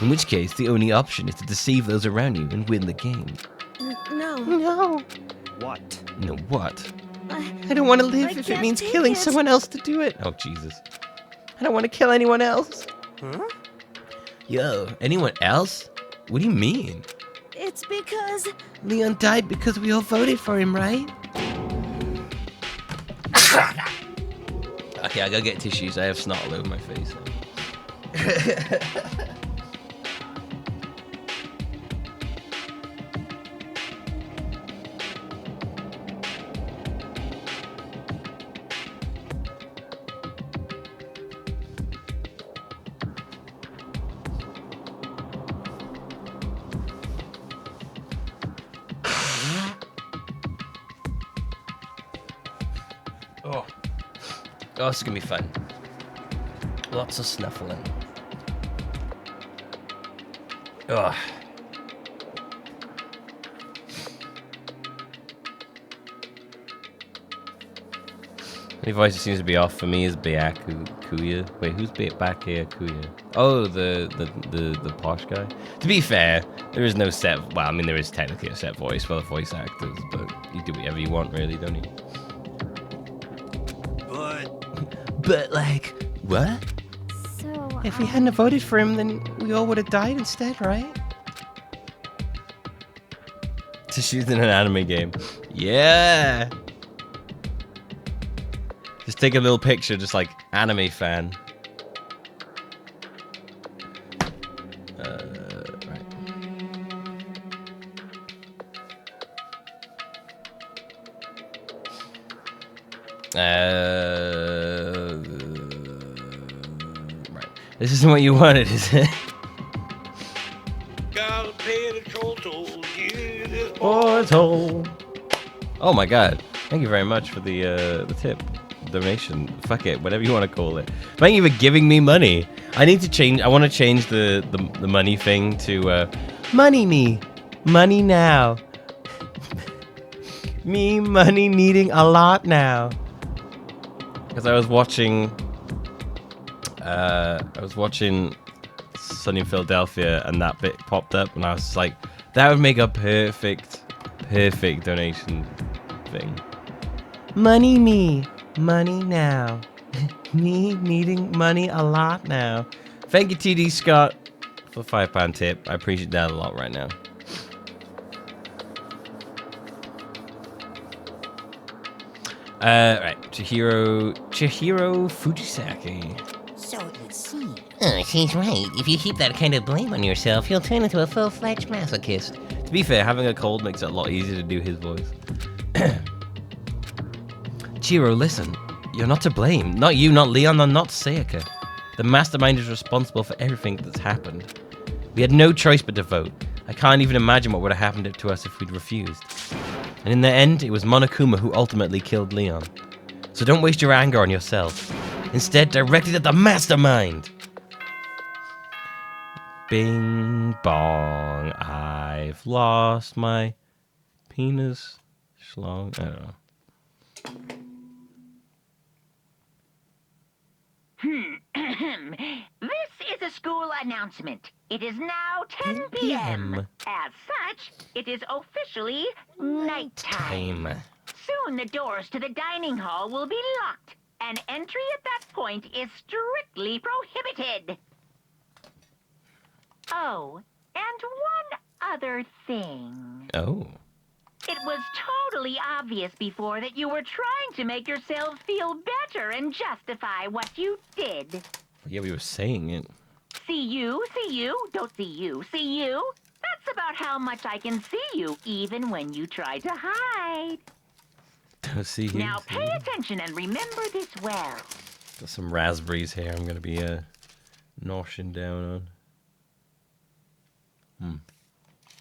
In which case, the only option is to deceive those around you and win the game. No. What? No, what? I don't want to live if it can't means take killing it. someone else to do it. Oh, Jesus. I don't want to kill anyone else. Huh? Yo, anyone else? What do you mean? It's because... Leon died because we all voted for him, right? Okay, I gotta get tissues. I have snot all over my face. Oh, this is gonna be fun. Lots of snuffling. Ugh. The voice that seems to be off for me is Kuya. Wait, who's Kuya? Oh, the posh guy. To be fair, there is no set. Well, I mean, there is technically a set voice for the voice actors, but you do whatever you want, really, don't you? But like, what? So, If we hadn't voted for him, then we all would have died instead, right? To shoot in an anime game. Yeah! Just take a little picture, just like, anime fan. Right. Right. This isn't what you wanted, is it? Gotta pay the toll, give this Portal. Oh my god. Thank you very much for the tip. Donation. Fuck it. Whatever you want to call it. Thank you for giving me money. I need to change. I want to change the money thing to money me. Money now. Me money needing a lot now. Because I was watching Sunny in Philadelphia and that bit popped up and I was like, that would make a perfect donation thing. Money me. Money now. Me needing money a lot now. Thank you, TD Scott, for £5 tip. I appreciate that a lot right now. Right. Chihiro Fujisaki. So it would seem. Oh, she's right. If you keep that kind of blame on yourself, you'll turn into a full-fledged masochist. To be fair, having a cold makes it a lot easier to do his voice. Chihiro, listen. You're not to blame. Not you, not Leon, and not Sayaka. The mastermind is responsible for everything that's happened. We had no choice but to vote. I can't even imagine what would have happened to us if we'd refused. And in the end, it was Monokuma who ultimately killed Leon. So don't waste your anger on yourself. Instead, direct it at the mastermind! Bing bong, I've lost my penis schlong. I don't know. This is a school announcement. It is now 10 p.m. As such, it is officially nighttime. Soon the doors to the dining hall will be locked, and entry at that point is strictly prohibited. Oh, and one other thing. Oh. It was totally obvious before that you were trying to make yourselves feel better and justify what you did. Yeah, we were saying it. See you, don't see you, see you. That's about how much I can see you, even when you try to hide. Don't see you. Now pay attention and remember this well. Got some raspberries here I'm going to be noshing down on.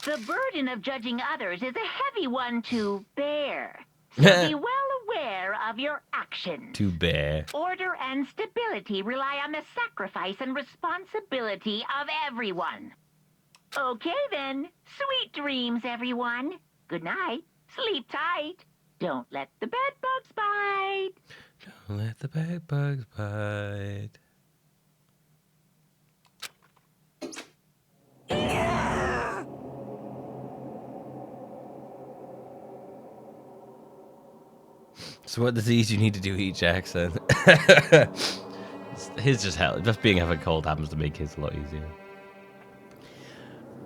The burden of judging others is a heavy one to bear. So be well aware of your actions. To bear. Order and stability rely on the sacrifice and responsibility of everyone. Okay then. Sweet dreams, everyone. Good night. Sleep tight. Don't let the bed bugs bite. Don't let the bed bugs bite. So what disease you need to do each accent? His just hell. Just being having a cold happens to make his a lot easier.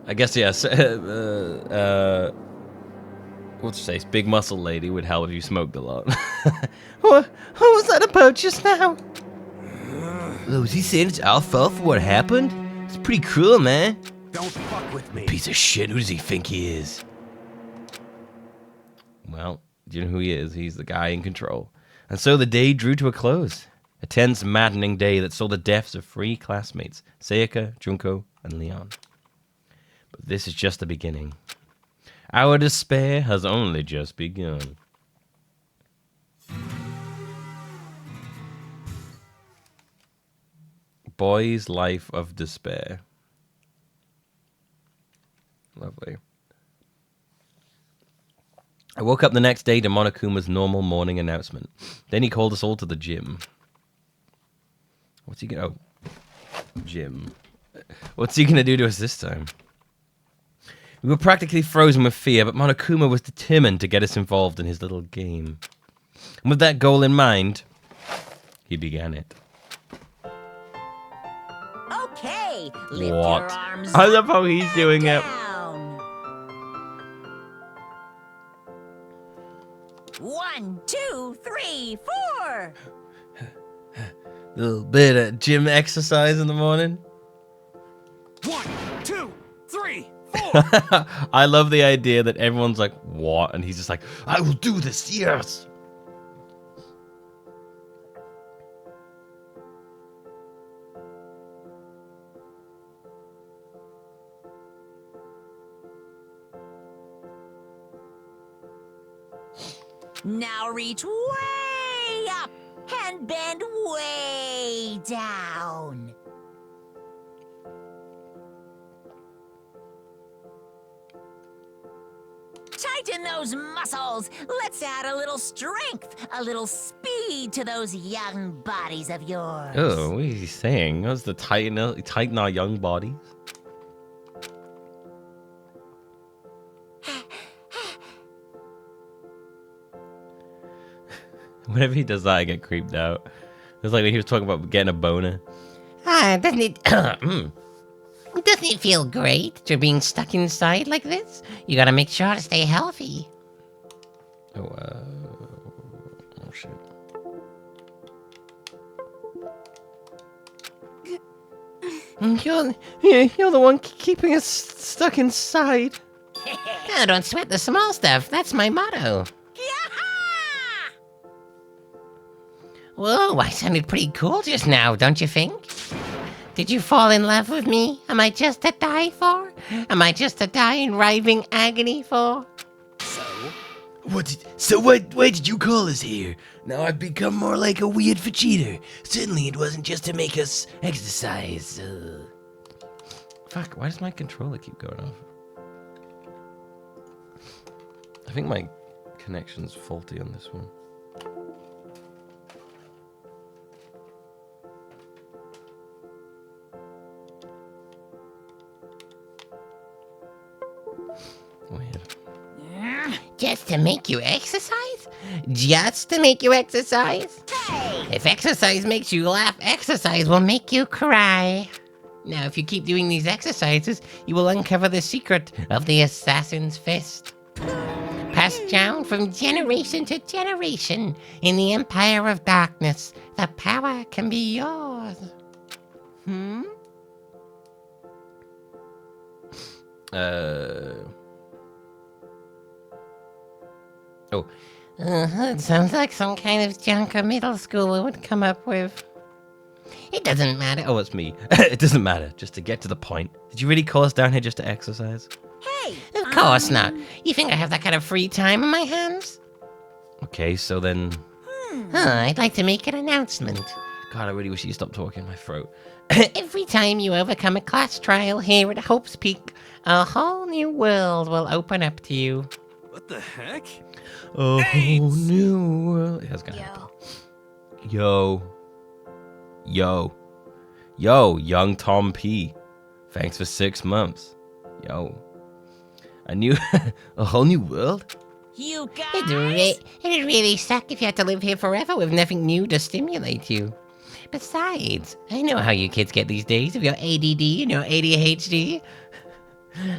I guess, yes. What's her face? Big muscle lady would help if you smoked a lot. What was that about just now? Oh, is he saying it's our fault for what happened? It's pretty cruel, man. Don't fuck with me. Piece of shit. Who does he think he is? Well, do you know who he is? He's the guy in control. And so the day drew to a close. A tense, maddening day that saw the deaths of 3 classmates, Sayaka, Junko, and Leon. But this is just the beginning. Our despair has only just begun. Boy's Life of Despair. Lovely. I woke up the next day to Monokuma's normal morning announcement. Then he called us all to the gym. What's he gonna... Oh. Gym. What's he gonna do to us this time? We were practically frozen with fear, but Monokuma was determined to get us involved in his little game. And with that goal in mind, he began it. Okay, lift What? your arms I love how he's doing it. down. 1, 2, 3, 4. Little bit of gym exercise in the morning. 1, 2, 3, 4. I love the idea that everyone's like, what? And he's just like, I will do this, yes. Now reach way up and bend way down. Tighten those muscles. Let's add a little strength, a little speed to those young bodies of yours. Oh, what is he saying? What's the tighten our young bodies? Whenever he does that, I get creeped out. It's like when he was talking about getting a boner. Doesn't it... doesn't it feel great to being stuck inside like this? You gotta make sure to stay healthy. Oh, shit. You're the one keeping us stuck inside. Oh, don't sweat the small stuff. That's my motto. Whoa, I sounded pretty cool just now, don't you think? Did you fall in love with me? Am I just to die for? Am I just to die in writhing agony for? Why did you call us here? Now I've become more like a weird Vegeta. Certainly it wasn't just to make us exercise. Fuck, why does my controller keep going off? I think my connection's faulty on this one. Weird. Just to make you exercise? Just to make you exercise? If exercise makes you laugh, exercise will make you cry. Now, if you keep doing these exercises, you will uncover the secret of the assassin's fist. Passed down from generation to generation in the Empire of Darkness, the power can be yours. Oh. It sounds like some kind of junk a middle schooler would come up with. It doesn't matter. Oh, it's me. It doesn't matter. Just to get to the point. Did you really call us down here just to exercise? Hey! Of course not. You think I have that kind of free time on my hands? Okay, so then... I'd like to make an announcement. God, I really wish you stopped talking in my throat. Every time you overcome a class trial here at Hope's Peak, a whole new world will open up to you. What the heck? A whole new world. Yeah, it's gonna happen. Yo, young Tom P. Thanks for 6 months. Yo. A new... a whole new world? You guys! It'd really suck if you had to live here forever with nothing new to stimulate you. Besides, I know how you kids get these days with your ADD and your ADHD.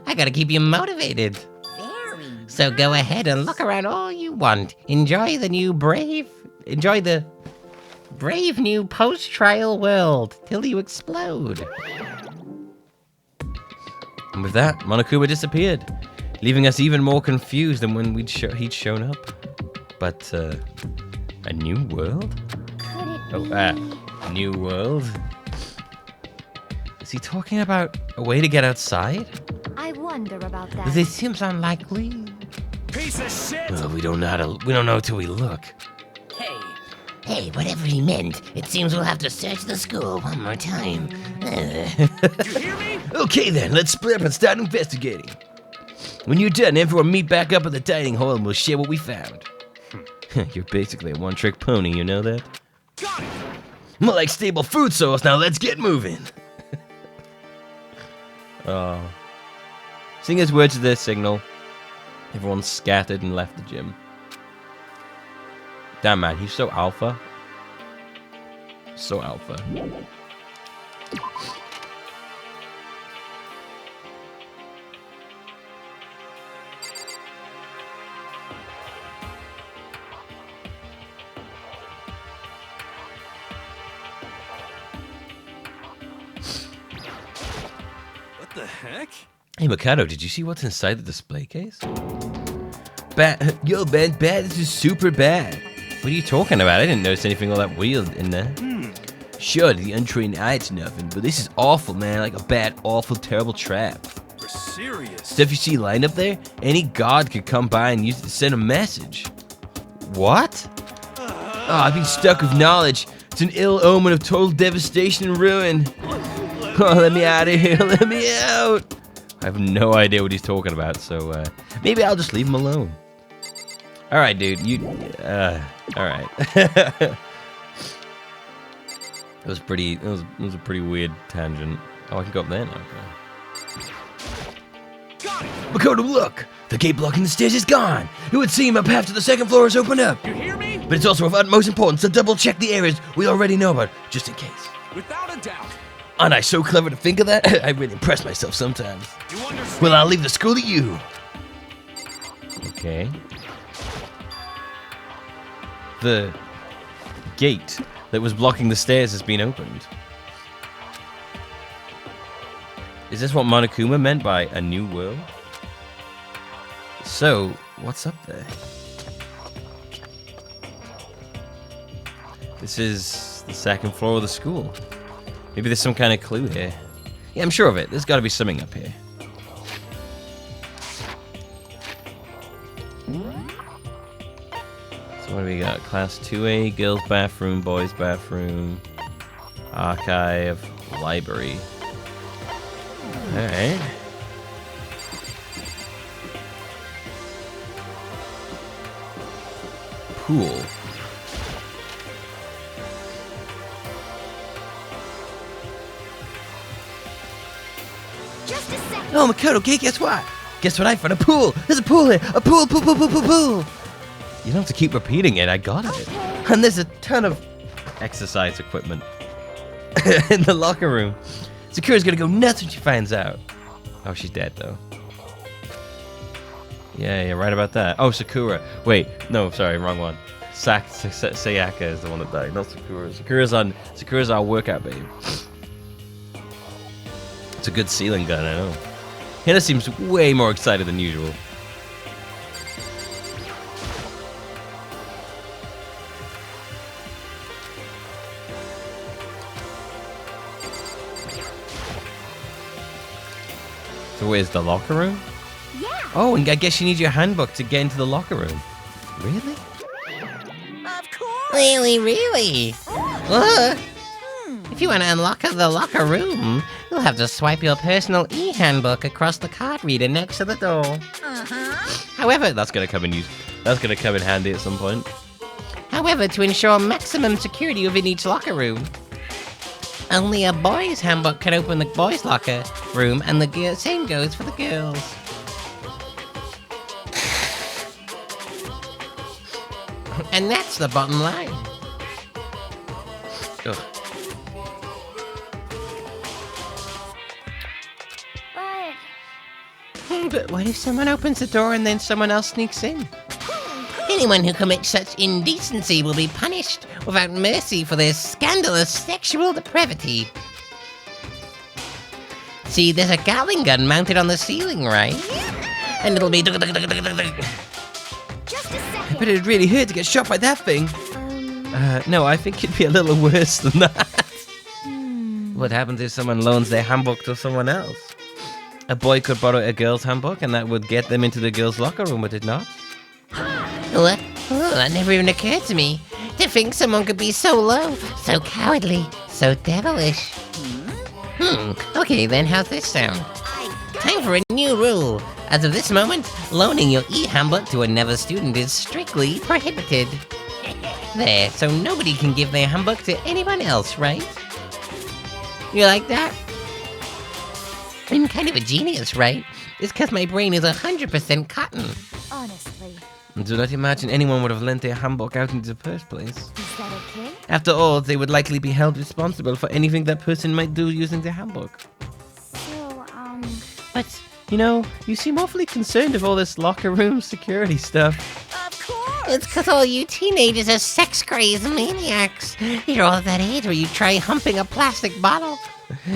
I gotta keep you motivated. Very So go ahead and look around all you want. Enjoy the brave new post-trial world till you explode. And with that, Monokuma disappeared, leaving us even more confused than when he'd shown up. But, a new world? Could it be? New world? Is he talking about a way to get outside? I wonder about that. This seems unlikely. Piece of shit! Well, we don't know till we look. Hey, Hey, whatever he meant, it seems we'll have to search the school one more time. You hear me? Okay then, let's split up and start investigating. When you're done, everyone meet back up at the dining hall and we'll share what we found. You're basically a one-trick pony, you know that? Got it! More like stable food source, now let's get moving. Oh. Seeing his words of their signal, everyone scattered and left the gym. Damn man, he's so alpha. So alpha. What the heck? Hey Mikado, did you see what's inside the display case? Yo man, bad, this is super bad. What are you talking about? I didn't notice anything all that weird in there. Sure, to the untrained eye it's nothing, but this is awful, man. Like a bad, awful, terrible trap. You're serious? Stuff you see lined up there, any god could come by and use it to send a message. What? Oh, I've been stuck with knowledge. It's an ill omen of total devastation and ruin. Oh, let me out of here. Let me out. I have no idea what he's talking about, so maybe I'll just leave him alone. All right, dude. All right. It was pretty. It was a pretty weird tangent. Oh, I can go up there now. Got it! Makoto, look! The gate blocking the stairs is gone. It would seem a path to the second floor is opened up. You hear me? But it's also of utmost importance to double check the areas we already know about, just in case. Without a doubt. Aren't I so clever to think of that? I really impress myself sometimes. You understand? Well, I'll leave the school to you. Okay. The gate that was blocking the stairs has been opened. Is this what Monokuma meant by a new world? So, what's up there? This is the second floor of the school. Maybe there's some kind of clue here. Yeah, I'm sure of it. There's got to be something up here. So what do we got? Class 2A, girls' bathroom, boys' bathroom, archive, library. Alright. Pool. Just a second. Oh, Makoto, okay, guess what? Guess what I found? A pool! There's a pool here! A pool, pool, pool, pool, pool, pool! You don't have to keep repeating it, I got it. And there's a ton of exercise equipment in the locker room. Sakura's gonna go nuts when she finds out. Oh, she's dead, though. Yeah, right about that. Oh, Sakura. Wait, no, sorry, wrong one. Sayaka is the one that died, not Sakura. Sakura's our workout babe. It's a good ceiling gun, I know. Hina seems way more excited than usual. So where's the locker room? Yeah. Oh, and I guess you need your handbook to get into the locker room. Really? of course. Really? If you want to unlock the locker room, you'll have to swipe your personal e-handbook across the card reader next to the door. However, That's gonna come in handy at some point. However, to ensure maximum security within each locker room, only a boy's handbook can open the boys' locker room, and the same goes for the girls. And that's the bottom line. Ugh. But But what if someone opens the door and then someone else sneaks in? Anyone who commits such indecency will be punished without mercy for their scandalous sexual depravity. See, there's a Gatling gun mounted on the ceiling, right? And it'll be... Just a second. But it'd really hurt to get shot by that thing. No, I think it'd be a little worse than that. What happens if someone loans their handbook to someone else? A boy could borrow a girl's handbook and that would get them into the girl's locker room, would it not? What? Oh, that never even occurred to me. To think someone could be so low, so cowardly, so devilish. Okay then, how's this sound? Time for a new rule. As of this moment, loaning your e-handbook to another student is strictly prohibited. There, so nobody can give their handbook to anyone else, right? You like that? I'm kind of a genius, right? It's because my brain is 100% cotton. Honestly. Do not imagine anyone would have lent their handbook out in the first place. Is that okay? After all, they would likely be held responsible for anything that person might do using their handbook. So, But, you know, you seem awfully concerned with all this locker room security stuff. Of course! It's because all you teenagers are sex-crazed maniacs. You're all at that age where you try humping a plastic bottle.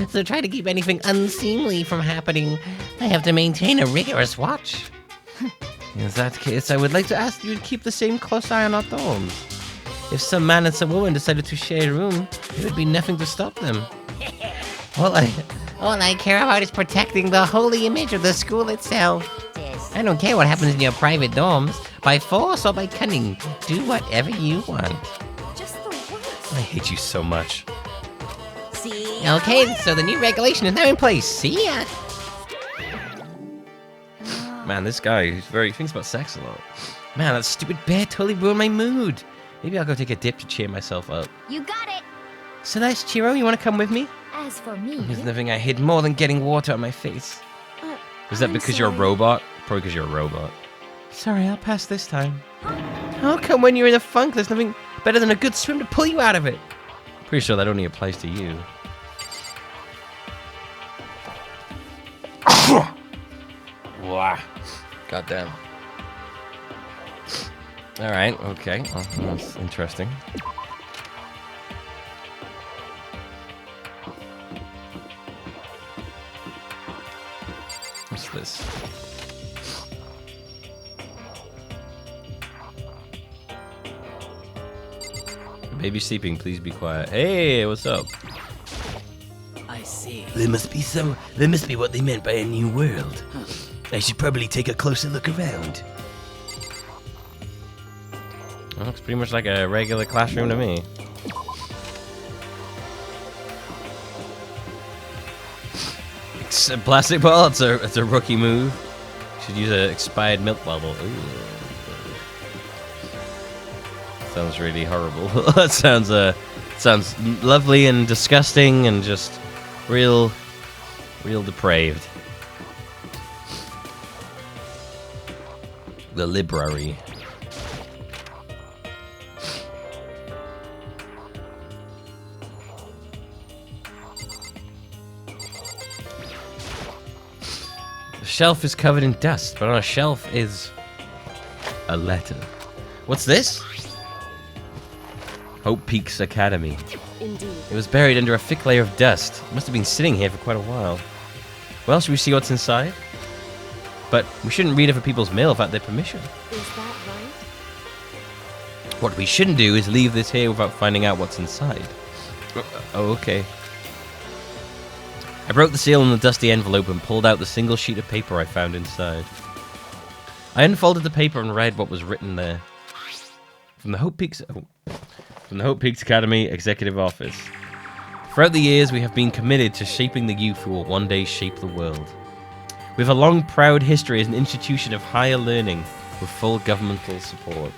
So try to keep anything unseemly from happening. I have to maintain a rigorous watch. In that case, I would like to ask you to keep the same close eye on our dorms. If some man and some woman decided to share a room, there would be nothing to stop them. All I care about is protecting the holy image of the school itself. I don't care what happens in your private dorms, by force or by cunning. Do whatever you want. just the worst. I hate you so much. See? Okay, so the new regulation is now in place. See ya. Man, this guy, he thinks about sex a lot. Man, that stupid bear totally ruined my mood. Maybe I'll go take a dip to cheer myself up. You got it. Celeste, Chiro, you want to come with me? As for me, There's nothing I hate more than getting water on my face. Is that I'm because you're a sorry. robot? Probably because you're a robot. Sorry, I'll pass this time. How come when you're in a funk, there's nothing better than a good swim to pull you out of it? Pretty sure that only applies to you. Wow. Goddamn. Alright, okay. Well, that's interesting. What's this? Baby sleeping, please be quiet. Hey, what's up? I see. There must be what they meant by a new world. I should probably take a closer look around. Well, looks pretty much like a regular classroom to me. It's a plastic ball. It's a rookie move. Should use an expired milk bottle. Ooh. Sounds really horrible. That sounds lovely and disgusting and just real depraved. The library. The shelf is covered in dust, but on a shelf is a letter. What's this? Hope Peaks Academy. Indeed. It was buried under a thick layer of dust. It must have been sitting here for quite a while. Well, should we see what's inside? But we shouldn't read other people's mail without their permission. Is that right? What we shouldn't do is leave this here without finding out what's inside. Oh, okay. I broke the seal on the dusty envelope and pulled out the single sheet of paper I found inside. I unfolded the paper and read what was written there. From the Hope Peaks Academy Executive Office. Throughout the years, we have been committed to shaping the youth who will one day shape the world. We have a long, proud history as an institution of higher learning with full governmental support.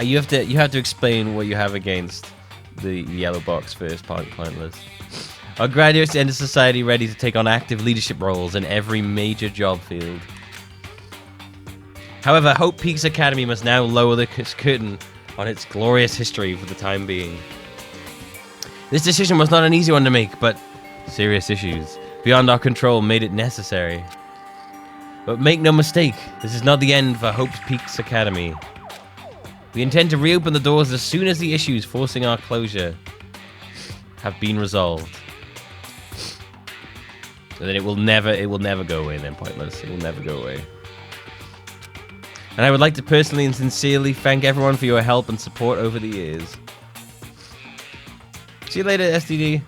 You have to explain what you have against the yellow box first, pointless. Our graduates enter society ready to take on active leadership roles in every major job field. However, Hope Peaks Academy must now lower the curtain on its glorious history for the time being. This decision was not an easy one to make, but serious issues beyond our control made it necessary. But make no mistake, this is not the end for Hope Peaks Academy. We intend to reopen the doors as soon as the issues forcing our closure have been resolved. So that it will never go away then, Pointless. It will never go away. And I would like to personally and sincerely thank everyone for your help and support over the years. See you later, STD.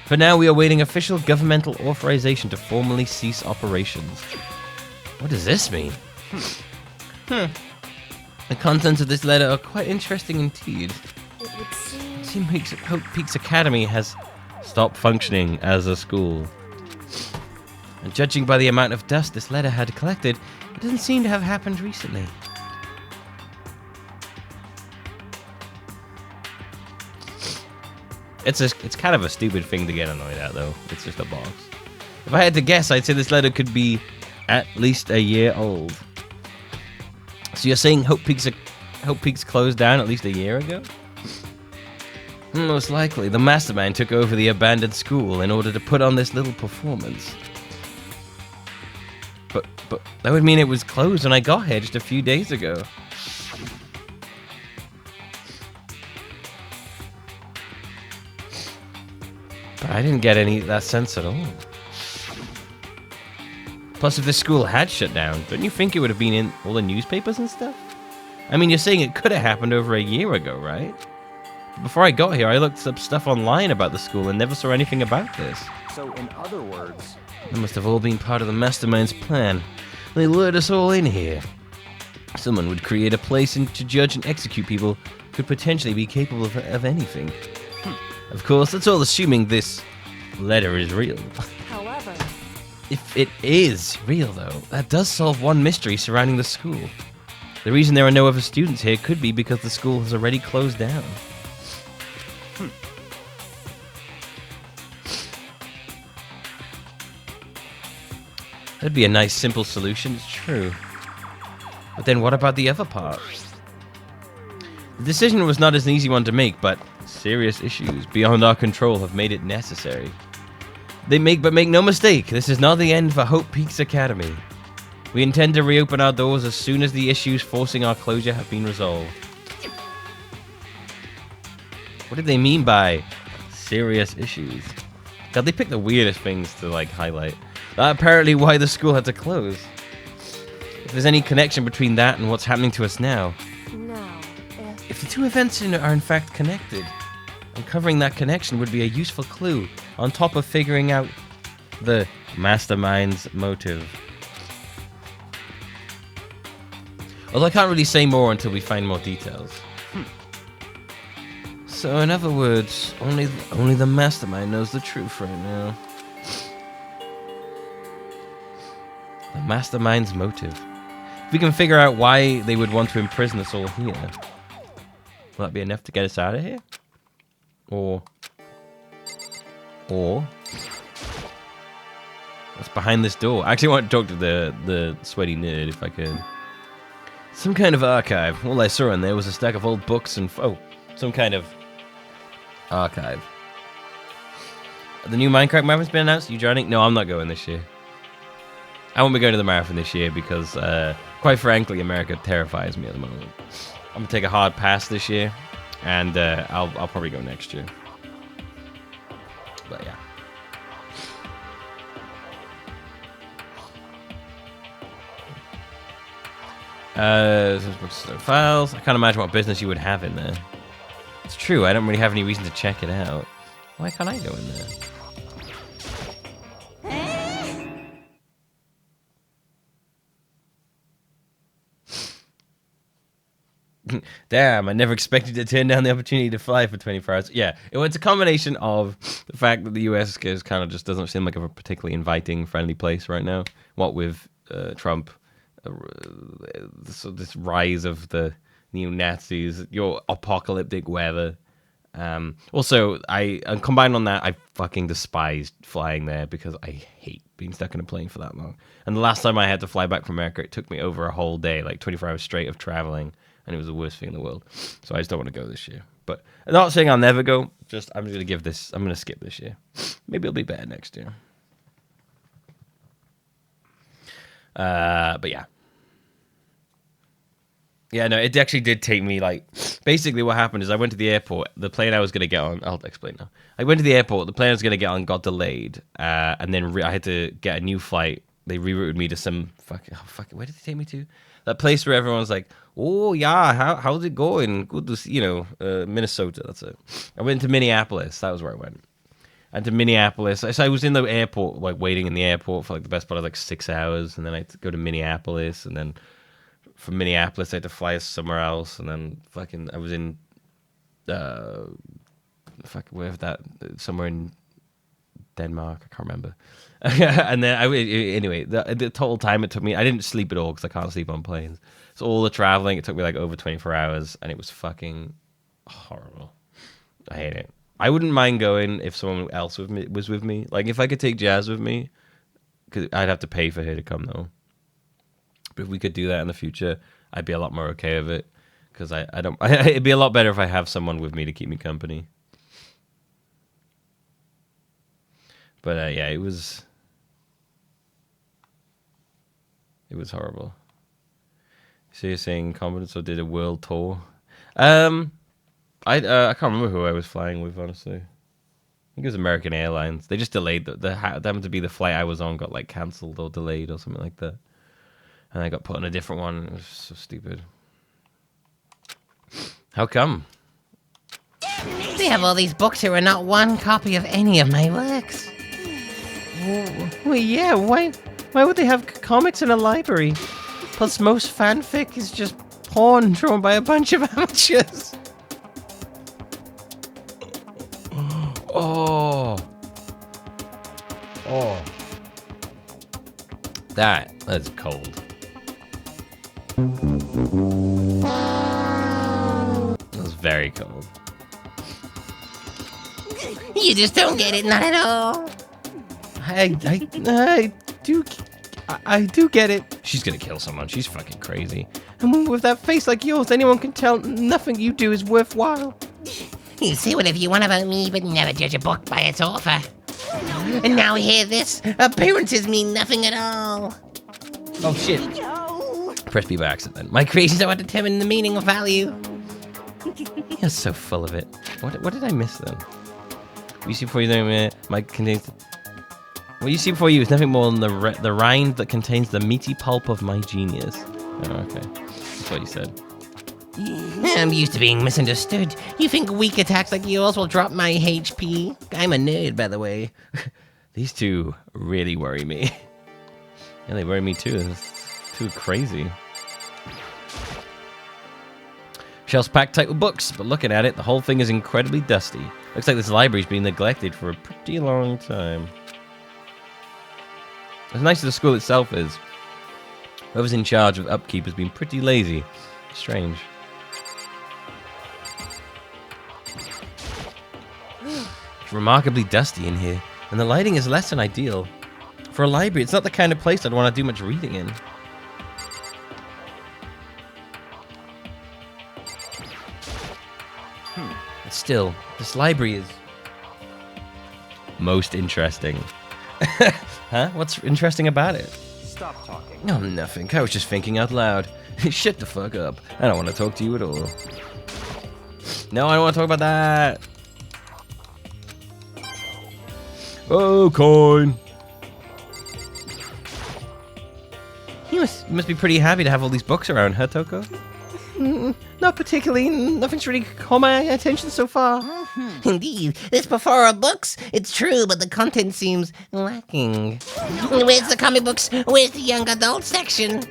For now, we are awaiting official governmental authorization to formally cease operations. What does this mean? The contents of this letter are quite interesting indeed. It would seem... It seems Hope Peaks Academy has stopped functioning as a school. And judging by the amount of dust this letter had collected, it doesn't seem to have happened recently. It's kind of a stupid thing to get annoyed at, though. It's just a box. If I had to guess, I'd say this letter could be at least a year old. So you're saying Hope Peaks closed down at least a year ago? Most likely, the mastermind took over the abandoned school in order to put on this little performance. But that would mean it was closed when I got here just a few days ago. But I didn't get that sense at all. Plus, if the school had shut down, don't you think it would have been in all the newspapers and stuff? I mean, you're saying it could have happened over a year ago, right? Before I got here, I looked up stuff online about the school and never saw anything about this. So, in other words... That must have all been part of the mastermind's plan. They lured us all in here. Someone would create a place to judge and execute people who could potentially be capable of anything. Of course, that's all assuming this letter is real. However... If it is real, though, that does solve one mystery surrounding the school. The reason there are no other students here could be because the school has already closed down. That'd be a nice, simple solution, it's true. But then what about the other part? The decision was not an easy one to make, but serious issues beyond our control have made it necessary. But make no mistake, this is not the end for Hope Peaks Academy. We intend to reopen our doors as soon as the issues forcing our closure have been resolved. What did they mean by serious issues? God, they picked the weirdest things to, like, highlight. Apparently why the school had to close. If there's any connection between that and what's happening to us now. No. If the two events are in fact connected, uncovering that connection would be a useful clue on top of figuring out the mastermind's motive. Although I can't really say more until we find more details. So in other words, only the mastermind knows the truth right now. The mastermind's motive. If we can figure out why they would want to imprison us all here, will that be enough to get us out of here? Or what's behind this door? I actually want to talk to the sweaty nerd if I could. Some kind of archive. All I saw in there was a stack of old books and some kind of archive. The new Minecraft marathon's been announced. You joining? No, I'm not going this year. I won't be going to the marathon this year because, quite frankly, America terrifies me at the moment. I'm gonna take a hard pass this year, and I'll probably go next year. But yeah. Files. I can't imagine what business you would have in there. It's true. I don't really have any reason to check it out. Why can't I go in there? Damn, I never expected to turn down the opportunity to fly for 24 hours. Yeah, it's a combination of the fact that the US is kind of just doesn't seem like a particularly inviting, friendly place right now. What with Trump, this rise of the neo-Nazis, your apocalyptic weather. Also, combined on that, I fucking despised flying there because I hate being stuck in a plane for that long. And the last time I had to fly back from America, it took me over a whole day, like 24 hours straight of traveling, and it was the worst thing in the world. So I just don't want to go this year. But I'm not saying I'll never go. I'm just going to skip this year. Maybe it'll be better next year. But yeah. Yeah, no, it actually did take me, like, basically what happened is I went to the airport, the plane I was going to get on, I'll explain now. I went to the airport, the plane I was going to get on got delayed, and then I had to get a new flight. They rerouted me to some, where did they take me to? That place where everyone's like, oh, yeah, how's it going? Good to see, Minnesota, that's it. I went to Minneapolis, that was where I went. And to Minneapolis, so I was in the airport, like, waiting in the airport for, like, the best part of, like, 6 hours, and then I had to go to Minneapolis, and then from Minneapolis, I had to fly somewhere else, and then I was in, somewhere in Denmark, I can't remember. And then, anyway, the total time it took me, I didn't sleep at all, because I can't sleep on planes. So all the traveling, it took me, like, over 24 hours, and it was fucking horrible. I hate it. I wouldn't mind going if someone else was with me. Like, if I could take Jazz with me, because I'd have to pay for her to come, though. But if we could do that in the future, I'd be a lot more okay with it. Because I don't... it'd be a lot better if I have someone with me to keep me company. But, yeah, it was horrible. So you're saying Confidence or did a world tour? I can't remember who I was flying with, honestly. I think it was American Airlines. They just delayed the happened to be the flight I was on got, like, cancelled or delayed or something like that. And I got put on a different one. It was so stupid. How come? They have all these books here and not one copy of any of my works. Well, yeah, why would they have comics in a library? Plus, most fanfic is just porn drawn by a bunch of amateurs. Oh. That's cold. That was very cold. You just don't get it, not at all. I do get it. She's gonna kill someone. She's fucking crazy. And with that face like yours, anyone can tell nothing you do is worthwhile. You say whatever you want about me, but never judge a book by its author. And now hear this. Appearances mean nothing at all. Oh, shit. Press B by accident. My creations are what determine the meaning of value. You're so full of it. What did I miss then? What you see before you contains... What you see before you is nothing more than the rind that contains the meaty pulp of my genius. Oh, okay. That's what you said. I'm used to being misunderstood. You think weak attacks like yours will drop my HP? I'm a nerd, by the way. These two really worry me. Yeah, they worry me too. It's too crazy. Shelves packed tight with books, but looking at it, the whole thing is incredibly dusty. Looks like this library's been neglected for a pretty long time. As nice as the school itself is, whoever's in charge of upkeep has been pretty lazy. Strange. It's remarkably dusty in here, and the lighting is less than ideal. For a library, it's not the kind of place I'd want to do much reading in. But still, this library is most interesting. Huh? What's interesting about it? Stop talking. No, nothing. I was just thinking out loud. Shut the fuck up. I don't want to talk to you at all. No, I don't want to talk about that. Oh, coin. You must be pretty happy to have all these books around, huh, Toko? Not particularly. Nothing's really caught my attention so far. Indeed, this plethora of books. It's true, but the content seems lacking. Where's the comic books? Where's the young adult section?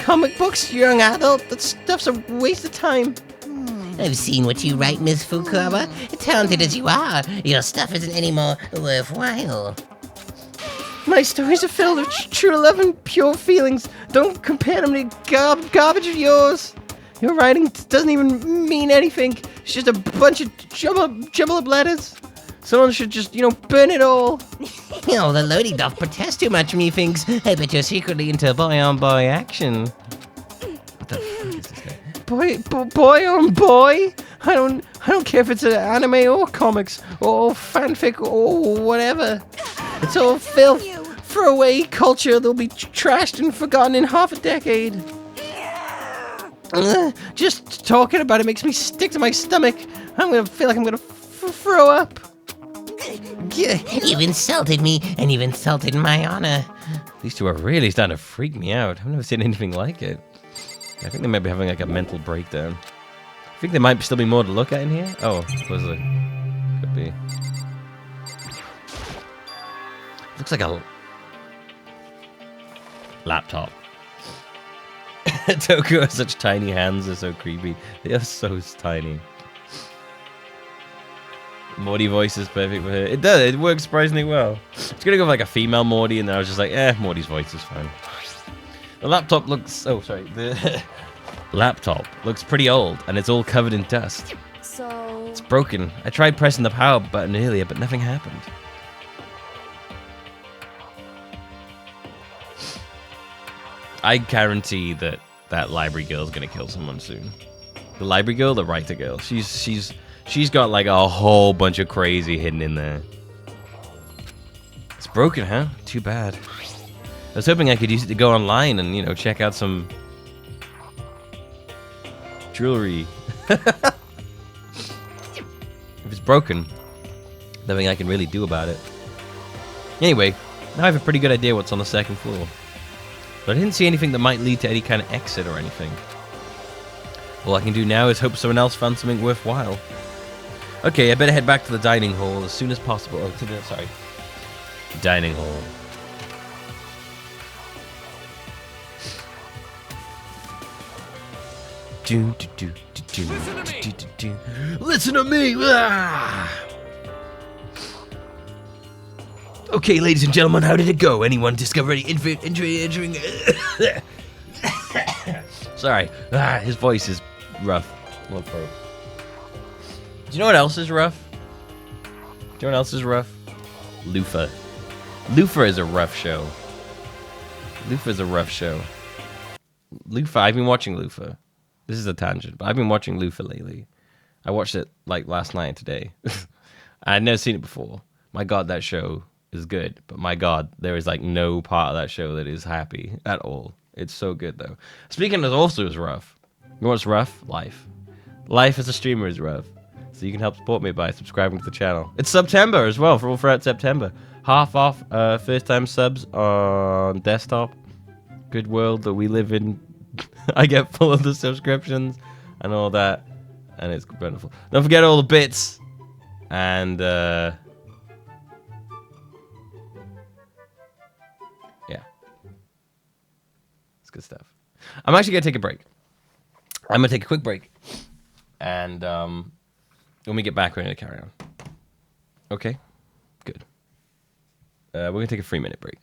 Comic books, young adult? That stuff's a waste of time. I've seen what you write, Miss Fukawa. Talented as you are, your stuff isn't any more worthwhile. My stories are filled with true love and pure feelings. Don't compare them to garbage of yours. Your writing doesn't even mean anything. It's just a bunch of jumble up letters. Someone should just, burn it all. Oh, the Lodi doth protest too much, methinks. I bet you're secretly into boy-on-boy action. What the fuck is this guy? Boy on boy? I don't care if it's an anime or comics or fanfic or whatever. It's all filth. Throwaway culture that'll be trashed and forgotten in half a decade. Just talking about it makes me stick to my stomach. I'm gonna feel like I'm gonna throw up. You've insulted me, and you've insulted my honor. These two are really starting to freak me out. I've never seen anything like it. I think they might be having like a mental breakdown. I think there might still be more to look at in here. Oh, supposedly. Could be. Looks like a laptop. Toku has such tiny hands, they're so creepy. They are so tiny. Morty voice is perfect for her. It does, it works surprisingly well. It's gonna go for like a female Morty, and then I was just like, Morty's voice is fine. The laptop looks, the laptop looks pretty old, and it's all covered in dust. So... It's broken. I tried pressing the power button earlier, but nothing happened. I guarantee that library girl's gonna kill someone soon. The library girl, the writer girl, she's got like a whole bunch of crazy hidden in there. It's broken, huh? Too bad. I was hoping I could use it to go online and, check out some jewelry. If it's broken, nothing I can really do about it. Anyway, now I have a pretty good idea what's on the second floor. But I didn't see anything that might lead to any kind of exit or anything. All I can do now is hope someone else found something worthwhile. Okay, I better head back to the dining hall as soon as possible. Oh, sorry. Dining hall. Listen to me! Ah! Okay, ladies and gentlemen, how did it go? Anyone discover any injuring? Sorry, his voice is rough. Love throat. Do you know what else is rough? Lufa. Lufa is a rough show. Lufa, I've been watching Lufa. This is a tangent, but I've been watching Lufa lately. I watched it like last night and today. I'd never seen it before. My God, that show is good, but my God, there is like no part of that show that is happy at all. It's so good though. Speaking of also is rough. You know what's rough? Life. Life as a streamer is rough. So you can help support me by subscribing to the channel. It's September as well, for all throughout September. Half off first time subs on desktop. Good world that we live in. I get full of the subscriptions and all that. And it's wonderful. Don't forget all the bits. And yeah. It's good stuff. I'm actually going to take a break. I'm going to take a quick break. And when we get back, we're going to carry on. Okay? Good. We're going to take a 3-minute break.